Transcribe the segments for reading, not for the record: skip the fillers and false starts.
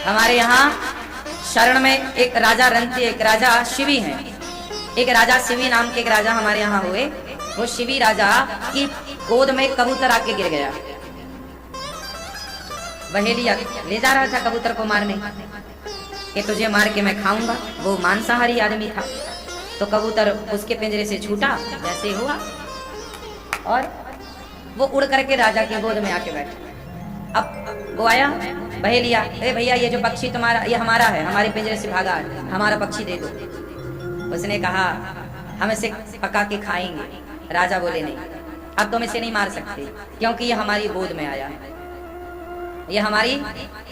हमारे यहाँ शरण में एक राजा रंती, एक राजा शिवी हैं। एक राजा शिवी नाम के एक राजा हमारे यहाँ हुए। वो शिवी राजा की गोद में कबूतर आके गिर गया। बहेलिया ले जा रहा था कबूतर को मारने कि तुझे मार के मैं खाऊंगा। वो मांसाहारी आदमी था। तो कबूतर उसके पिंजरे से छूटा जैसे हुआ और वो उड़ करके राजा की गोद में आके बैठा। अब वो आया बहेलिया, ए भैया ये जो पक्षी तुम्हारा, ये हमारा है, हमारे पिंजरे से भागा है, हमारा पक्षी दे दो। उसने कहा हम इसे पका के खाएंगे। राजा बोले नहीं, अब तुम इसे नहीं मार सकते क्योंकि ये हमारी गोद में आया है, ये हमारी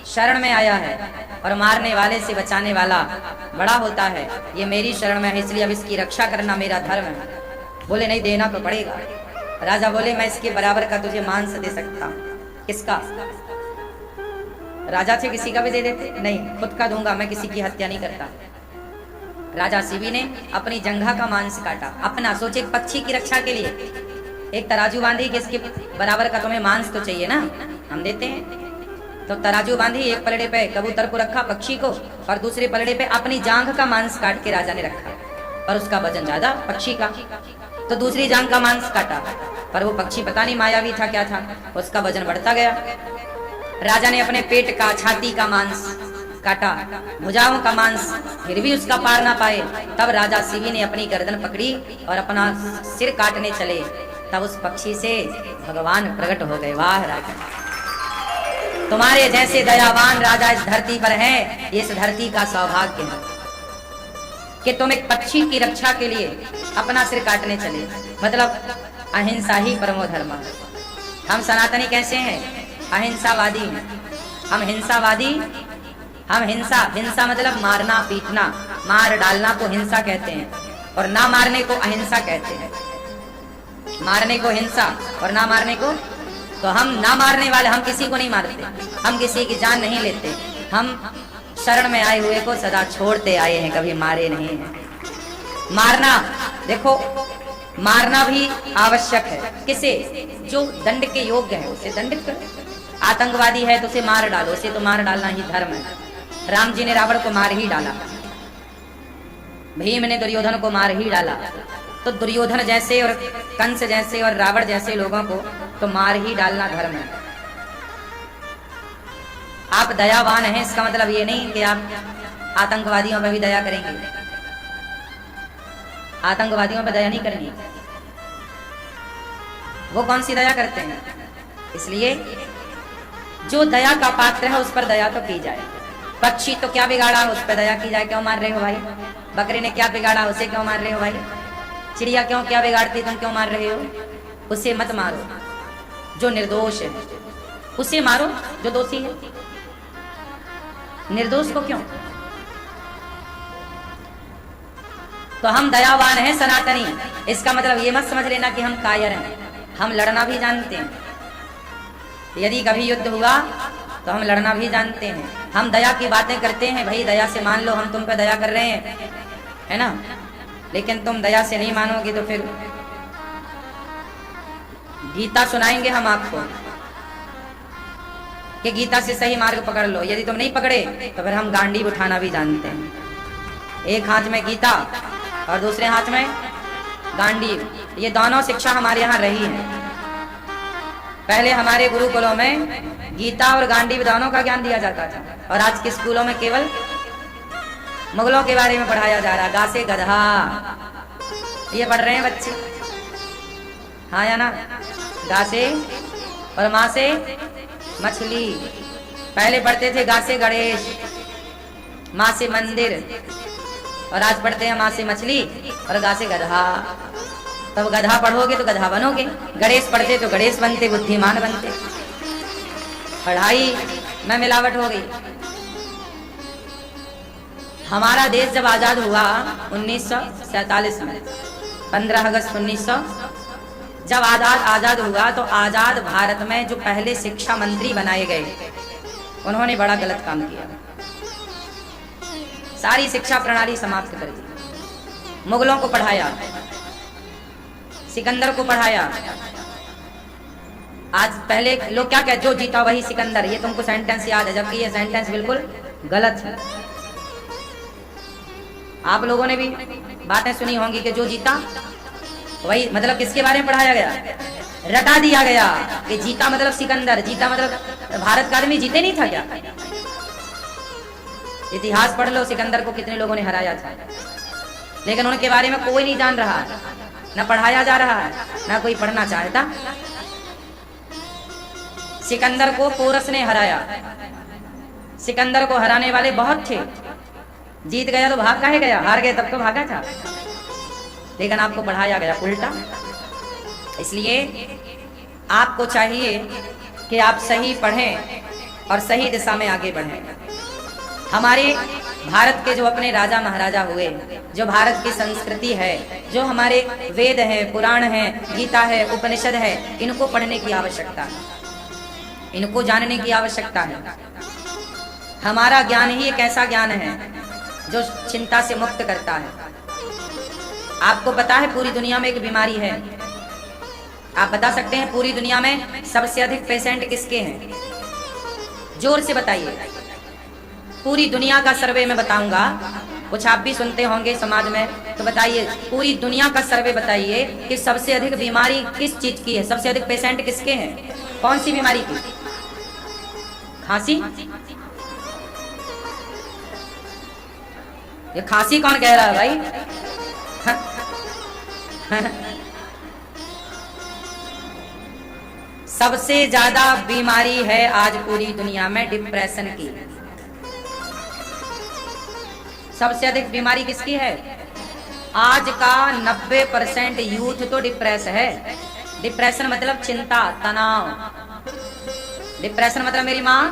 शरण में आया है और मारने वाले से बचाने वाला बड़ा होता है। ये मेरी शरण में है, इसलिए अब इसकी रक्षा करना मेरा धर्म है। बोले नहीं, देना तो पड़ेगा। राजा बोले मैं इसके बराबर का तुझे मांस दे सकता हूँ। किसका? राजा थे, किसी का भी दे देते? नहीं, खुद का दूंगा, मैं किसी की हत्या नहीं करता। राजा शिवी ने अपनी जंघा का मांस काटा अपना। सोचे पक्षी की रक्षा के लिए एक तराजू बांधी कि इसके बराबर का तुम्हें मांस तो चाहिए ना, हम देते हैं। तो तराजू बांधी, एक पलड़े पे कबूतर को रखा, पक्षी को, और दूसरे पलड़े पे अपनी जांघ का मांस काट के राजा ने रखा। पर उसका वजन ज्यादा पक्षी का, तो दूसरी जांघ का मांस काटा। पर वो पक्षी पता नहीं मायावी था क्या था, उसका वजन बढ़ता गया। राजा ने अपने पेट का, छाती का मांस काटा, भुजाओं का मांस, फिर भी उसका पार ना पाए। तब राजा शिवी ने अपनी गर्दन पकड़ी और अपना सिर काटने चले। तब उस पक्षी से भगवान प्रकट हो गए। वाह राजा, तुम्हारे जैसे दयावान राजा इस धरती पर हैं। ये इस धरती का सौभाग्य है कि तुम एक पक्षी की रक्षा के लिए अपना सिर काटने चले। मतलब अहिंसा ही परमो धर्म। हम सनातनी कैसे हैं? अहिंसावादी हैं। हम हिंसावादी, हम हिंसा मतलब मारना पीटना, मार डालना को हिंसा कहते हैं और ना मारने को अहिंसा कहते हैं। मारने को हिंसा और ना मारने को, तो हम ना मारने वाले, हम किसी को नहीं मारते, हम किसी की जान नहीं लेते। हम शरण में आए हुए को सदा छोड़ते आए हैं, कभी मारे नहीं हैं। मारना, देखो मारना भी आवश्यक है। किसे? जो दंड के योग्य है उसे दंडित करो। आतंकवादी है तो उसे मार डालो, उसे तो मार डालना ही धर्म है। राम जी ने रावण को मार ही डाला, भीम ने दुर्योधन को मार ही डाला। तो दुर्योधन जैसे और कंस जैसे और रावण जैसे लोगों को तो मार ही डालना धर्म है। आप दयावान हैं इसका मतलब ये नहीं कि आप आतंकवादियों पर भी दया करेंगे। आतंकवादियों पर दया नहीं करनी, वो कौन सी दया करते हैं। इसलिए जो दया का पात्र है उस पर दया तो की जाए। पक्षी तो क्या बिगाड़ा, उस पर दया की जाए। क्यों मार रहे हो भाई? बकरी ने क्या बिगाड़ा, उसे क्यों मार रहे हो भाई? चिड़िया क्यों क्या बिगाड़ती, तुम क्यों मार रहे हो? उसे मत मारो जो निर्दोष है, उसे मारो जो दोषी है। निर्दोष को क्यों? तो हम दयावान हैं सनातनी, इसका मतलब ये मत समझ लेना कि हम कायर हैं। हम लड़ना भी जानते हैं। यदि कभी युद्ध हुआ तो हम लड़ना भी जानते हैं। हम दया की बातें करते हैं, भाई दया से मान लो हम तुम पे दया कर रहे हैं, है ना। लेकिन तुम दया से नहीं मानोगे तो फिर गीता सुनाएंगे हम आपको कि गीता से सही मार्ग पकड़ लो। यदि तुम नहीं पकड़े तो फिर हम गांडी उठाना भी जानते हैं। एक हाथ में गीता और दूसरे हाथ में गांडी, ये दोनों शिक्षा हमारे यहाँ रही है। पहले हमारे गुरुकुलों में गीता और गांडी दोनों का ज्ञान दिया जाता था और आज के स्कूलों में केवल मुगलों के बारे में पढ़ाया जा रहा। गा से गधा ये पढ़ रहे हैं बच्चे, हाँ या ना। गा से और माँ से मछली। पहले पढ़ते थे गा से गणेश, माँ से मंदिर, और आज पढ़ते हैं माँ से मछली और गा से गधा। तब गधा पढ़ोगे तो गधा बनोगे, गणेश पढ़ते तो गणेश बनते, बुद्धिमान बनते। पढ़ाई में मिलावट हो गई। हमारा देश जब आजाद हुआ 1947 में, 15 अगस्त 1900 जब आजाद हुआ तो आजाद भारत में जो पहले शिक्षा मंत्री बनाए गए उन्होंने बड़ा गलत काम किया। सारी शिक्षा प्रणाली समाप्त कर दी। मुगलों को पढ़ाया, सिकंदर को पढ़ाया। आज पहले लोग क्या कहते, जो जीता वही सिकंदर, ये तुमको सेंटेंस याद है, जबकि ये सेंटेंस बिल्कुल गलत है। आप लोगों ने भी बातें सुनी होंगी कि जो जीता वही, मतलब किसके बारे में पढ़ाया गया, रटा दिया गया कि जीता मतलब सिकंदर, जीता मतलब भारत का आदमी जीते नहीं था क्या? इतिहास पढ़ लो, सिकंदर को कितने लोगों ने हराया था, लेकिन उनके बारे में कोई नहीं जान रहा, ना पढ़ाया जा रहा है, ना कोई पढ़ना चाहता। सिकंदर को पोरस ने हराया, सिकंदर को हराने वाले बहुत थे, जीत गया तो भाग काहे गया, हार गए तब तो भागा था, लेकिन आपको पढ़ाया गया उल्टा। इसलिए आपको चाहिए कि आप सही पढ़ें और सही दिशा में आगे बढ़ें। हमारे भारत के जो अपने राजा महाराजा हुए, जो भारत की संस्कृति है, जो हमारे वेद हैं, पुराण हैं, गीता है, उपनिषद है, इनको पढ़ने की आवश्यकता है, इनको जानने की आवश्यकता है। हमारा ज्ञान ही एक ऐसा ज्ञान है जो चिंता से मुक्त करता है। आपको पता है पूरी दुनिया में एक बीमारी है, आप बता सकते हैं पूरी दुनिया में सबसे अधिक पेशेंट किसके हैं? जोर से बताइए। पूरी दुनिया का सर्वे मैं बताऊंगा, कुछ आप भी सुनते होंगे समाज में, तो बताइए पूरी दुनिया का सर्वे बताइए कि सबसे अधिक बीमारी किस चीज की है, सबसे अधिक पेशेंट किसके हैं, कौन सी बीमारी की? खांसी? ये खांसी कौन कह रहा है भाई? सबसे ज्यादा बीमारी है आज पूरी दुनिया में डिप्रेशन की। सबसे अधिक बीमारी किसकी है? आज का 90% यूथ तो डिप्रेस है। डिप्रेशन मतलब चिंता, तनाव। डिप्रेशन मतलब मेरी माँ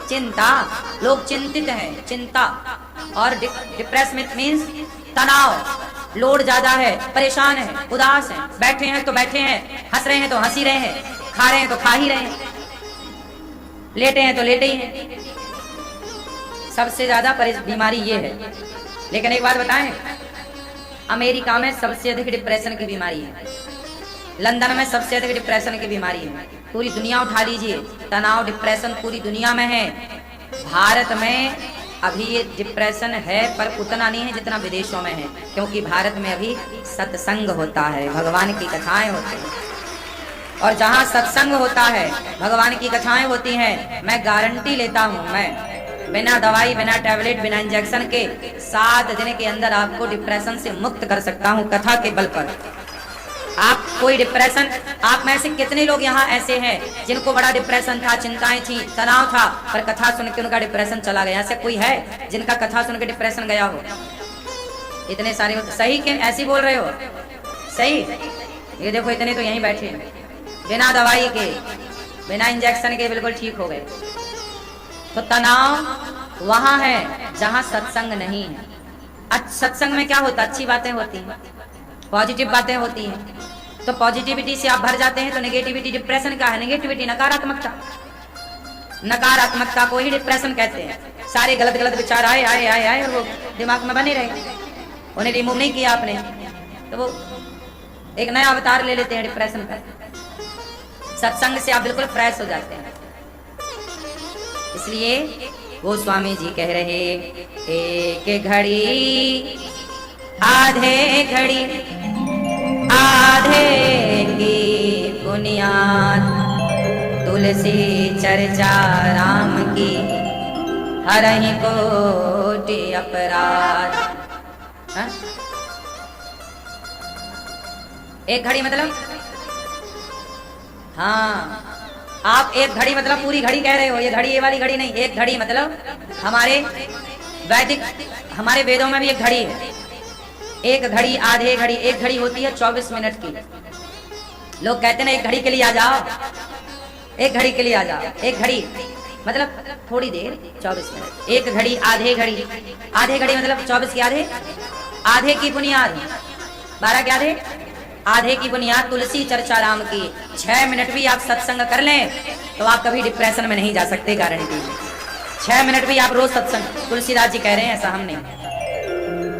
चिंता, लोग चिंतित हैं, चिंता। और डिप्रेस मीन्स तनाव, लोड ज्यादा है, परेशान है, उदास है, बैठे हैं तो बैठे हैं, हंस रहे हैं तो हंसी रहे हैं, खा रहे हैं तो खा ही रहे हैं, लेटे हैं तो लेटे ही हैं। सबसे ज्यादा बीमारी ये है। लेकिन एक बात बताएं, अमेरिका में सबसे अधिक डिप्रेशन की बीमारी है, लंदन में सबसे अधिक डिप्रेशन की बीमारी है। पूरी दुनिया उठा लीजिए, तनाव डिप्रेशन पूरी दुनिया में है। भारत में अभी ये डिप्रेशन है पर उतना नहीं है जितना विदेशों में है, क्योंकि भारत में अभी सत्संग होता है, भगवान की कथाएं होती हैं। और जहाँ सत्संग होता है, भगवान की कथाएं होती हैं, मैं गारंटी लेता हूँ, मैं बिना दवाई, बिना टैबलेट, बिना इंजेक्शन के 7 दिन के अंदर आपको डिप्रेशन से मुक्त कर सकता हूँ, कथा के बल पर। आप कोई डिप्रेशन, आप में से कितने लोग यहाँ ऐसे हैं जिनको बड़ा डिप्रेशन था, चिंताएं थी, तनाव था, पर कथा सुन के उनका डिप्रेशन चला गया? ऐसे कोई है जिनका कथा सुन के डिप्रेशन गया हो? इतने सारे सही के ऐसे बोल रहे हो? सही? ये देखो इतने तो यहीं बैठे हैं, बिना दवाई के, बिना इंजेक्शन के बिल्कुल ठीक हो गए। तो तनाव वहां है जहां सत्संग नहीं है। सत्संग में क्या होता? अच्छी बातें होती हैं, पॉजिटिव बातें होती हैं। तो पॉजिटिविटी से आप भर जाते हैं। तो नेगेटिविटी, डिप्रेशन का है नेगेटिविटी, नकारात्मकता। नकारात्मकता को ही डिप्रेशन कहते हैं। सारे गलत गलत विचार आए आए आए आए और वो दिमाग में बने रहे, उन्हें रिमूव नहीं किया आपने, तो वो एक नया अवतार ले लेते हैं डिप्रेशन का। सत्संग से आप बिल्कुल फ्रेश हो जाते हैं। इसलिए वो स्वामी जी कह रहे, एक घड़ी आधे घड़ी, आधे की बुनियाद, तुलसी चर्चा राम की, हरहि कोटि अपराध। हा? एक घड़ी मतलब, हाँ आप एक घड़ी मतलब पूरी घड़ी कह रहे हो, ये घड़ी ये वाली घड़ी नहीं। एक घड़ी मतलब हमारे वैदिक, हमारे वेदों में भी एक घड़ी है। एक घड़ी, आधे घड़ी, एक घड़ी होती है 24 मिनट की। लोग कहते हैं ना एक घड़ी के लिए आ जाओ, एक घड़ी के लिए आ जाओ। एक घड़ी मतलब थोड़ी देर, 24 मिनट। एक घड़ी, आधे घड़ी, आधे घड़ी मतलब 24 के आधे, आधे की बुनियाद 12 के आधे, आधे की बुनियाद तुलसी चर्चा राम की। 6 मिनट भी आप सत्संग कर लें तो आप कभी डिप्रेशन में नहीं जा सकते, गारंटी। 6 मिनट भी आप रोज सत्संग, तुलसीदास जी कह रहे हैं, ऐसा हमने।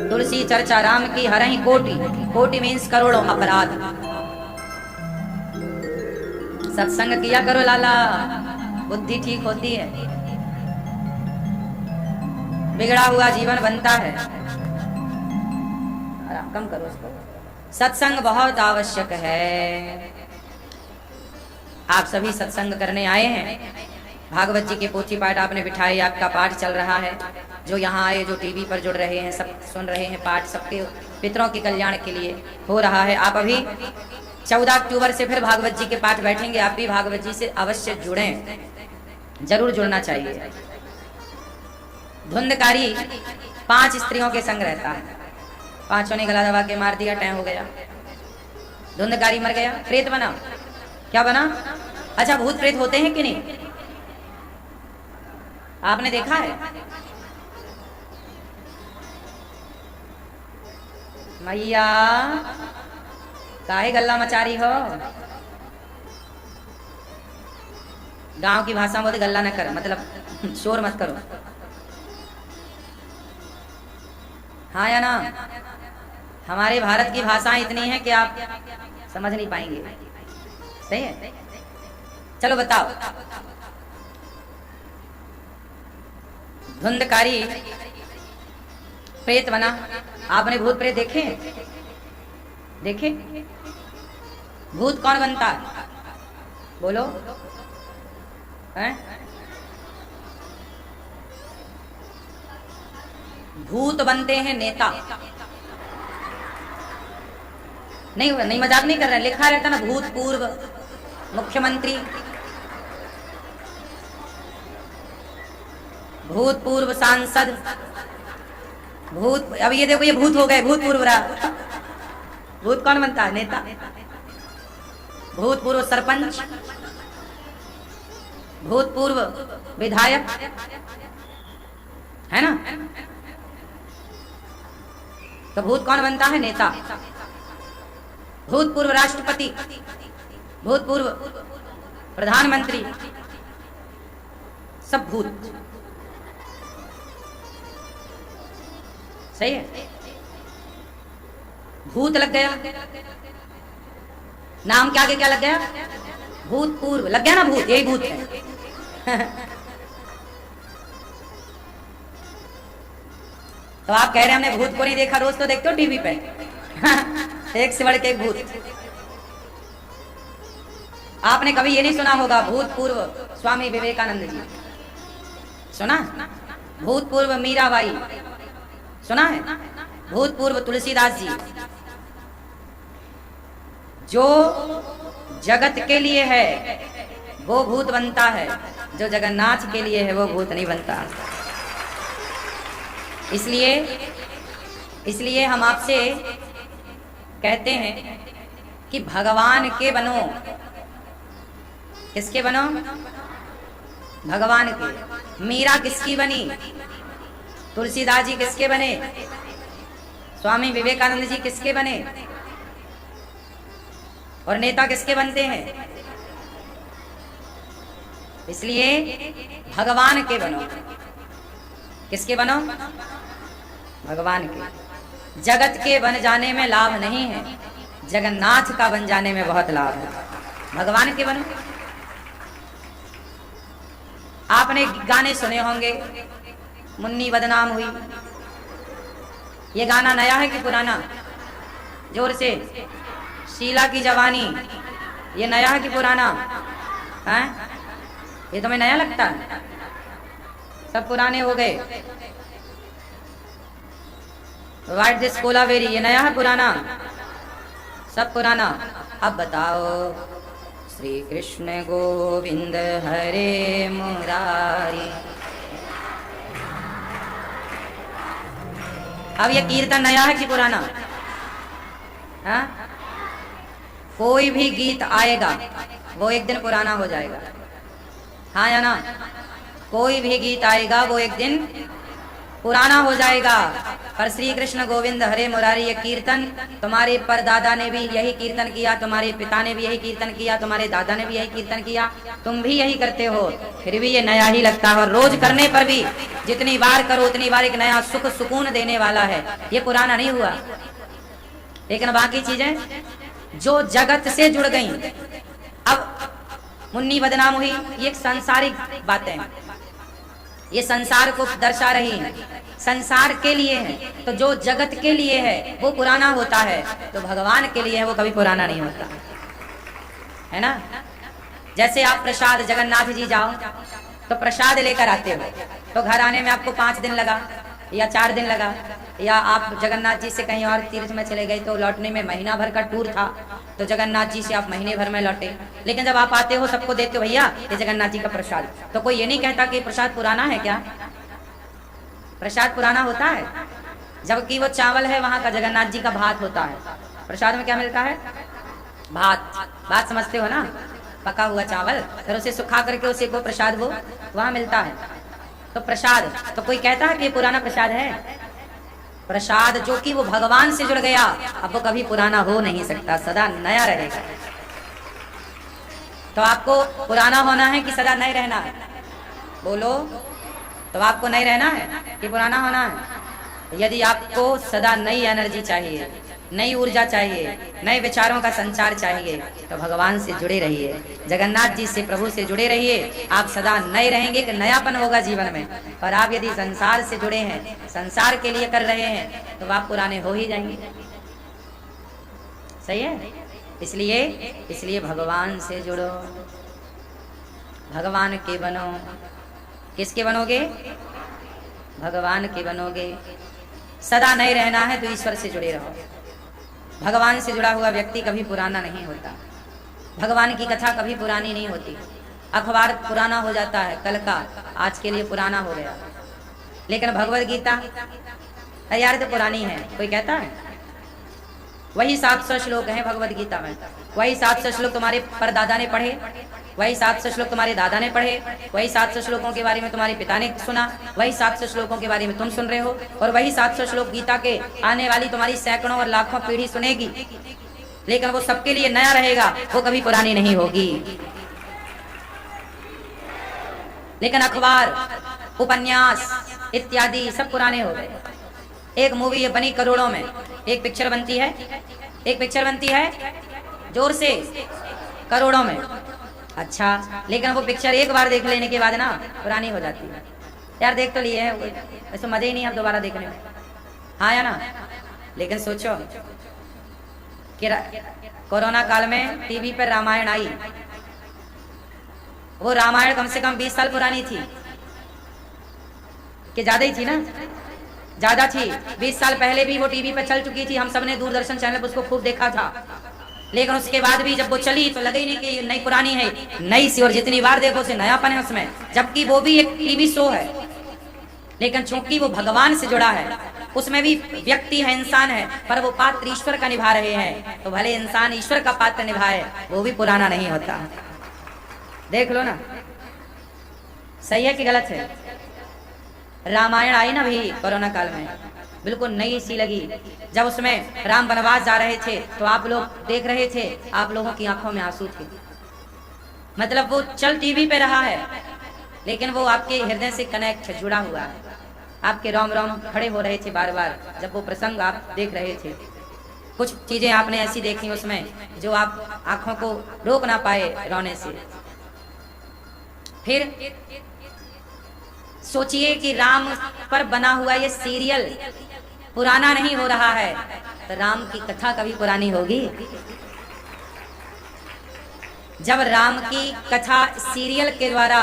तुलसी चर्चा राम की, हरहि कोटि, कोटि मीन्स करोड़ों अपराध। सत्संग किया करो लाला, बुद्धि ठीक होती है। बिगड़ा हुआ जीवन बनता है। आराम कम करो उसको। सत्संग बहुत आवश्यक है। आप सभी सत्संग करने आए हैं। भागवत जी के पोथी पाठ आपने बिठाए, आपका पाठ चल रहा है। जो यहाँ आए, जो टीवी पर जुड़ रहे हैं, सब सुन रहे हैं पाठ, सबके पितरों के कल्याण के लिए हो रहा है। आप अभी 14 अक्टूबर से फिर भागवत जी के पाठ बैठेंगे। आप भी भागवत जी से अवश्य जुड़ें, जरूर जुड़ना चाहिए। धुंधकारी 5 स्त्रियों के संग रहता है। 5 ने गला दबा के मार दिया, टैं हो गया, धुंधकारी मर गया, प्रेत बना। क्या बना? अच्छा, भूत प्रेत होते हैं कि नहीं? आपने देखा है? मैया काहे गल्ला मचारी हो? गांव की भाषा में बोलते गल्ला न कर, मतलब शोर मत करो। हाँ या ना? हमारे भारत की भाषाएं इतनी हैं कि आप समझ नहीं पाएंगे। सही है? चलो बताओ। धुंधकारी प्रेत बना। आपने भूत प्रेत देखे? देखे? भूत कौन बनता है? बोलो हैं? भूत बनते हैं नेता। नहीं मजाक नहीं कर रहे, लिखा रहता ना, भूतपूर्व मुख्यमंत्री, भूतपूर्व सांसद, भूत। अब ये देखो, ये भूत हो गए, भूतपूर्व रहा। भूत कौन बनता है? नेता। भूतपूर्व सरपंच, भूतपूर्व विधायक, है ना? तो भूत कौन बनता है? नेता। भूतपूर्व राष्ट्रपति, भूतपूर्व प्रधानमंत्री, सब भूत। सही है? भूत लग गया, नाम के आगे क्या लग गया? भूतपूर्व लग गया ना, भूत, यही भूत है। तो आप कह रहे हैं हमने भूत को नहीं देखा, रोज तो देखते हो टीवी पे। एक से बढ़ के एक भूत। आपने कभी ये नहीं सुना होगा, भूतपूर्व स्वामी विवेकानंद जी सुना? भूतपूर्व मीराबाई सुना है? भूतपूर्व तुलसीदास जी। जो जगत के लिए है वो भूत बनता है, जो जगन्नाथ के लिए है वो भूत नहीं बनता। इसलिए हम आपसे कहते हैं कि भगवान के बनो। किसके बनो? भगवान के। मीरा किसकी बनी? तुलसीदास जी किसके बने? स्वामी विवेकानंद जी किसके बने? और नेता किसके बनते हैं? इसलिए भगवान के बनो। किसके बनो? भगवान के। जगत के बन जाने में लाभ नहीं है, जगन्नाथ का बन जाने में बहुत लाभ है। भगवान के बनो। आपने गाने सुने होंगे, मुन्नी बदनाम हुई। ये गाना नया है कि पुराना? जोर से। शीला की जवानी, ये नया है कि पुराना? हैं? ये तुम्हें नया लगता है? सब पुराने हो गए। वाइट दिस कोलावेरी, ये नया है पुराना? सब पुराना। अब बताओ, श्री कृष्ण गोविंद हरे मुरारी। अब ये कीर्तन नया है कि पुराना? हा? कोई भी गीत आएगा वो एक दिन पुराना हो जाएगा। हाँ या ना? कोई भी गीत आएगा वो एक दिन पुराना हो जाएगा। पर श्री कृष्ण गोविंद हरे मुरारी ये कीर्तन तुम्हारे परदादा ने भी यही कीर्तन किया, तुम्हारे पिता ने भी यही कीर्तन किया, तुम्हारे दादा ने भी यही कीर्तन किया, तुम भी यही करते हो, फिर भी ये नया ही लगता है। और रोज करने पर भी जितनी बार करो उतनी बार एक नया सुख सुकून देने वाला है। ये पुराना नहीं हुआ। लेकिन बाकी चीजें जो जगत से जुड़ गई, अब मुन्नी बदनाम हुई, ये एक सांसारिक बातें, ये संसार को दर्शा रही हैं। संसार के लिए है, तो जो जगत के लिए है वो पुराना होता है, तो भगवान के लिए है वो कभी पुराना नहीं होता, है ना। जैसे आप प्रसाद जगन्नाथ जी जाओ तो प्रसाद लेकर आते हो, तो घर आने में आपको 5 दिन लगा या 4 दिन लगा, या आप जगन्नाथ जी से कहीं और तीर्थ में चले गए तो लौटने में महीना भर का टूर था, तो जगन्नाथ जी से आप महीने भर में लौटे। लेकिन जब आप आते हो सबको देते हो, भैया ये जगन्नाथ जी का प्रसाद, तो कोई ये नहीं कहता कि प्रसाद पुराना है क्या। प्रसाद पुराना होता है, जबकि वो चावल है वहां का, जगन्नाथ जी का भात होता है। प्रसाद में क्या मिलता है, भात। बात समझते हो ना, पका हुआ चावल, फिर उसे सुखा करके उसे को प्रसाद वो वहां मिलता है। तो प्रसाद, तो कोई कहता है कि ये पुराना प्रसाद है। प्रसाद जो कि वो भगवान से जुड़ गया, अब वो कभी पुराना हो नहीं सकता, सदा नया रहेगा। तो आपको पुराना होना है कि सदा नए रहना है, बोलो। तो आपको नए रहना है कि पुराना होना है। यदि आपको सदा नई एनर्जी चाहिए, नई ऊर्जा चाहिए, नए विचारों का संचार चाहिए, तो भगवान से जुड़े रहिए, जगन्नाथ जी से, प्रभु से जुड़े रहिए। आप सदा नए रहेंगे कि नयापन होगा जीवन में। और आप यदि संसार से जुड़े हैं, संसार के लिए कर रहे हैं, तो आप पुराने हो ही जाएंगे। सही है। इसलिए भगवान से जुड़ो, भगवान के बनो। किसके बनोगे, भगवान के बनोगे। सदा नए रहना है तो ईश्वर से जुड़े रहो। भगवान से जुड़ा हुआ व्यक्ति कभी पुराना नहीं होता, भगवान की कथा कभी पुरानी नहीं होती। अखबार पुराना हो जाता है, कल का आज के लिए पुराना हो गया, लेकिन भगवद गीता यार तो पुरानी है, कोई कहता है। वही 700 श्लोक हैं भगवद गीता में, वही 700 श्लोक तुम्हारे परदादा ने पढ़े, वही 700 श्लोक तुम्हारे दादा ने पढ़े, वही 700 श्लोकों के बारे में तुम्हारे पिता ने सुना, वही 700 श्लोकों के बारे में तुम सुन रहे हो, और वही 700 श्लोक गीता के आने वाली तुम्हारी सैकड़ों और लाखों पीढ़ी सुनेगी। लेकिन वो सबके लिए नया रहेगा, वो कभी पुरानी नहीं होगी। लेकिन अखबार, उपन्यास इत्यादि सब पुराने हो गए। एक मूवी बनी करोड़ों में, एक पिक्चर बनती है जोर से करोड़ों में। अच्छा, लेकिन वो पिक्चर एक बार देख लेने के बाद ना पुरानी हो जाती है। यार देख तो लिए है, ऐसे मजे ही नहीं अब दोबारा देखने में, हाँ या ना। लेकिन सोचो कि कोरोना काल में टीवी पर रामायण आई, वो रामायण कम से कम 20 साल पुरानी थी, कि ज्यादा ही थी ना, ज्यादा थी। 20 साल पहले भी वो टीवी पर चल चुकी थी, हम सब ने दूरदर्शन चैनल पर उसको खूब देखा था। लेकिन उसके बाद भी जब वो चली तो लगे ही नहीं कि नई पुरानी है, नई सी, और जितनी बार देखो उसे नयापन है उसमें, जबकि वो भी एक टीवी शो है। लेकिन चूंकि वो भगवान से जुड़ा है, उसमें भी व्यक्ति है, इंसान है, पर वो पात्र ईश्वर का निभा रहे हैं, तो भले इंसान ईश्वर का पात्र निभाए, वो भी पुराना नहीं होता। देख लो ना, सही है कि गलत है। रामायण आई ना भी कोरोना काल में, बिल्कुल नई सी लगी। जब उसमें राम वनवास जा रहे थे तो आप लोग देख रहे थे, आप लोगों की आंखों में आंसू थे। मतलब वो चल टीवी पे रहा है, लेकिन वो आपके हृदय से कनेक्ट है, जुड़ा हुआ है। आपके रोम रोम खड़े हो रहे थे बार बार जब वो प्रसंग आप देख रहे थे। कुछ चीजें आपने ऐसी देखी उसमें जो आप आंखों को रोक ना पाए रोने से। फिर सोचिए कि राम पर बना हुआ ये सीरियल पुराना नहीं हो रहा है, तो राम की कथा कभी पुरानी होगी? जब राम की कथा सीरियल के द्वारा,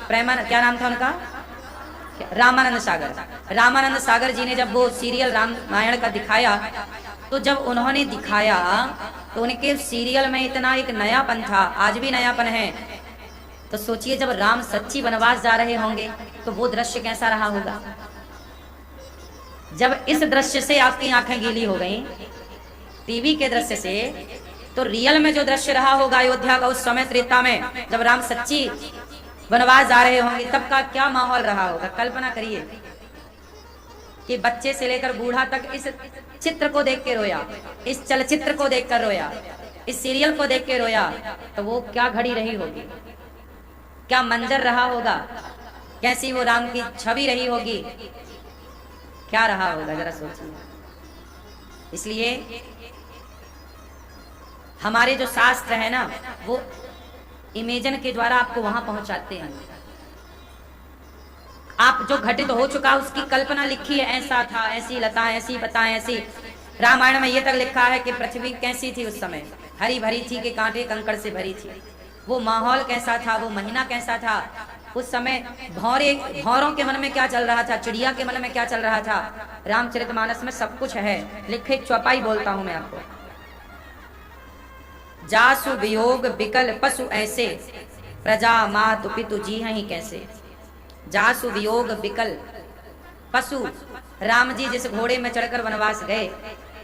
क्या नाम था उनका, रामानंद सागर जी ने जब वो सीरियल रामायण का दिखाया, तो जब उन्होंने दिखाया तो उनके सीरियल में इतना एक नयापन था, आज भी नयापन है। तो सोचिए जब राम सच्ची वनवास जा रहे होंगे तो वो दृश्य कैसा रहा होगा। जब इस दृश्य से आपकी आंखें गीली हो गईं, टीवी के दृश्य से, तो रियल में जो दृश्य रहा होगा अयोध्या का उस समय त्रेता में, जब राम सच्ची वनवास जा रहे होंगे, तब का क्या माहौल रहा होगा। कल्पना करिए कि बच्चे से लेकर बूढ़ा तक इस चित्र को देख के रोया, इस चलचित्र को देखकर रोया, इस सीरियल को देख के रोया, तो वो क्या घड़ी रही होगी, क्या मंजर रहा होगा, कैसी वो राम की छवि रही होगी, क्या रहा होगा, जरा सोचिए। इसलिए हमारे जो शास्त्र है ना, वो इमेजन के द्वारा आपको वहां पहुंचाते हैं। आप जो घटित हो चुका उसकी कल्पना लिखी है, ऐसा था, ऐसी लता, ऐसी बताएं, ऐसी। रामायण में ये तक लिखा है कि पृथ्वी कैसी थी उस समय, हरी भरी थी कि कांटे कंकड़ से भरी थी। वो माहौल कैसा था, वो महीना कैसा था उस समय, भौरों के मन में क्या चल रहा था, चिड़िया के मन में क्या चल रहा था। रामचरितमानस में सब कुछ है लिखे। चौपाई बोलता हूं मैं आपको। जासु वियोग बिकल पशु ऐसे, प्रजा मातु पितु जी हैं ही कैसे। जासु वियोग बिकल पशु, राम जी जिस घोड़े में चढ़कर वनवास गए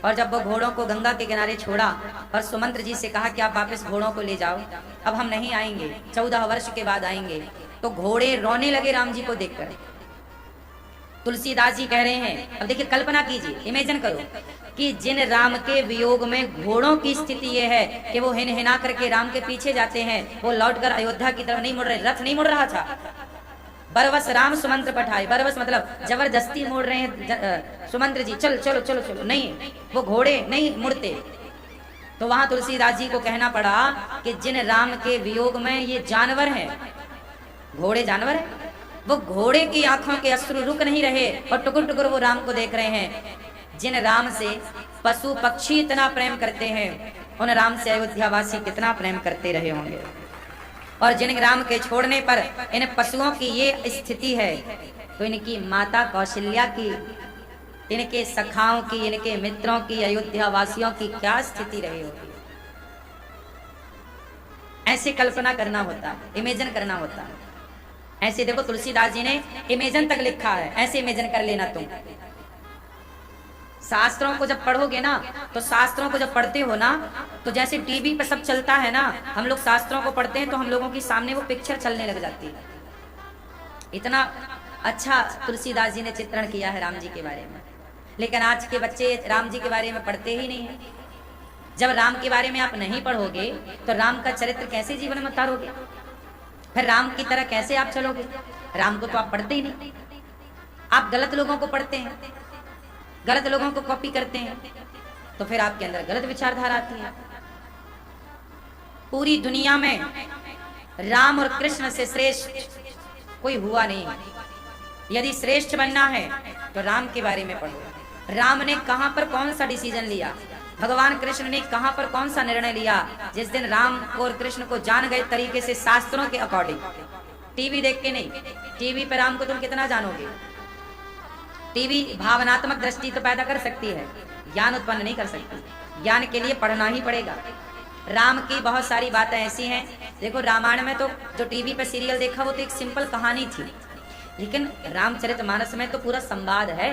और जब वो घोड़ों को गंगा के किनारे छोड़ा और सुमंत्र जी से कहा कि आप वापस घोड़ों को ले जाओ, अब हम नहीं आएंगे, 14 वर्ष के बाद आएंगे, तो घोड़े रोने लगे राम जी को देखकर। तुलसीदास जी कह रहे हैं, अब देखिए कल्पना कीजिए, इमेजिन करो कि जिन राम के वियोग में घोड़ों की स्थिति ये है कि वो हिन हिना करके राम के पीछे जाते हैं, वो लौटकर अयोध्या की तरफ नहीं मुड़ रहे, रथ नहीं मुड़ रहा था। बरबस राम सुमंत्र पठाए, बरबस मतलब जबरदस्ती मोड़ रहे हैं सुमंत्र जी, चल चलो चलो चलो, नहीं, वो घोड़े नहीं मुड़ते। तो वहां तुलसीदास जी को कहना पड़ा कि जिन राम के वियोग में ये जानवर हैं, घोड़े जानवर है, वो घोड़े की आंखों के अश्रु रुक नहीं रहे और टुकुर टुकुर वो राम को देख रहे हैं। जिन राम से पशु पक्षी इतना प्रेम करते हैं, उन राम से अयोध्यावासी कितना प्रेम करते रहे होंगे। और जिन राम के छोड़ने पर इन पशुओं की ये स्थिति है, तो इनकी माता कौशल्या की, इनके सखाओं की, इनके मित्रों की, अयोध्या वासियों की क्या स्थिति रही होगी। ऐसे कल्पना करना होता है, इमेजिन करना होता है। ऐसे देखो तुलसीदास जी ने इमेजिन तक लिखा है, ऐसे इमेजिन कर लेना तुम। शास्त्रों को जब पढ़ोगे ना, तो शास्त्रों को जब पढ़ते हो ना, तो जैसे टीवी पे सब चलता है ना, हम लोग शास्त्रों को पढ़ते हैं तो हम लोगों की सामने वो पिक्चर चलने लग जाती है। इतना अच्छा तुलसीदास जी ने चित्रण किया है राम जी के बारे में। लेकिन आज के बच्चे राम जी के बारे में पढ़ते ही नहीं है। जब राम के बारे में आप नहीं पढ़ोगे तो राम का चरित्र कैसे जीवन में उतारोगे, फिर राम की तरह कैसे आप चलोगे। राम को तो आप पढ़ते ही नहीं, आप गलत लोगों को पढ़ते हैं, गलत लोगों को कॉपी करते हैं, तो फिर आपके अंदर गलत विचारधारा आती है। पूरी दुनिया में राम और कृष्ण से श्रेष्ठ कोई हुआ नहीं। यदि श्रेष्ठ बनना है तो राम के बारे में पढ़ो। राम ने कहां पर कौन सा डिसीजन लिया, भगवान कृष्ण ने कहां पर कौन सा निर्णय लिया। जिस दिन राम और कृष्ण को जान गए तरीके से शास्त्रों के अकॉर्डिंग, टीवी देख के नहीं। टीवी पर राम को तुम कितना जानोगे। टीवी भावनात्मक दृष्टि तो पैदा कर सकती है, ज्ञान उत्पन्न नहीं कर सकती। ज्ञान के लिए पढ़ना ही पड़ेगा। राम की बहुत सारी बातें ऐसी हैं, देखो रामायण में तो जो टीवी पे सीरियल देखा वो तो एक सिंपल कहानी थी, लेकिन रामचरितमानस में तो पूरा संवाद है।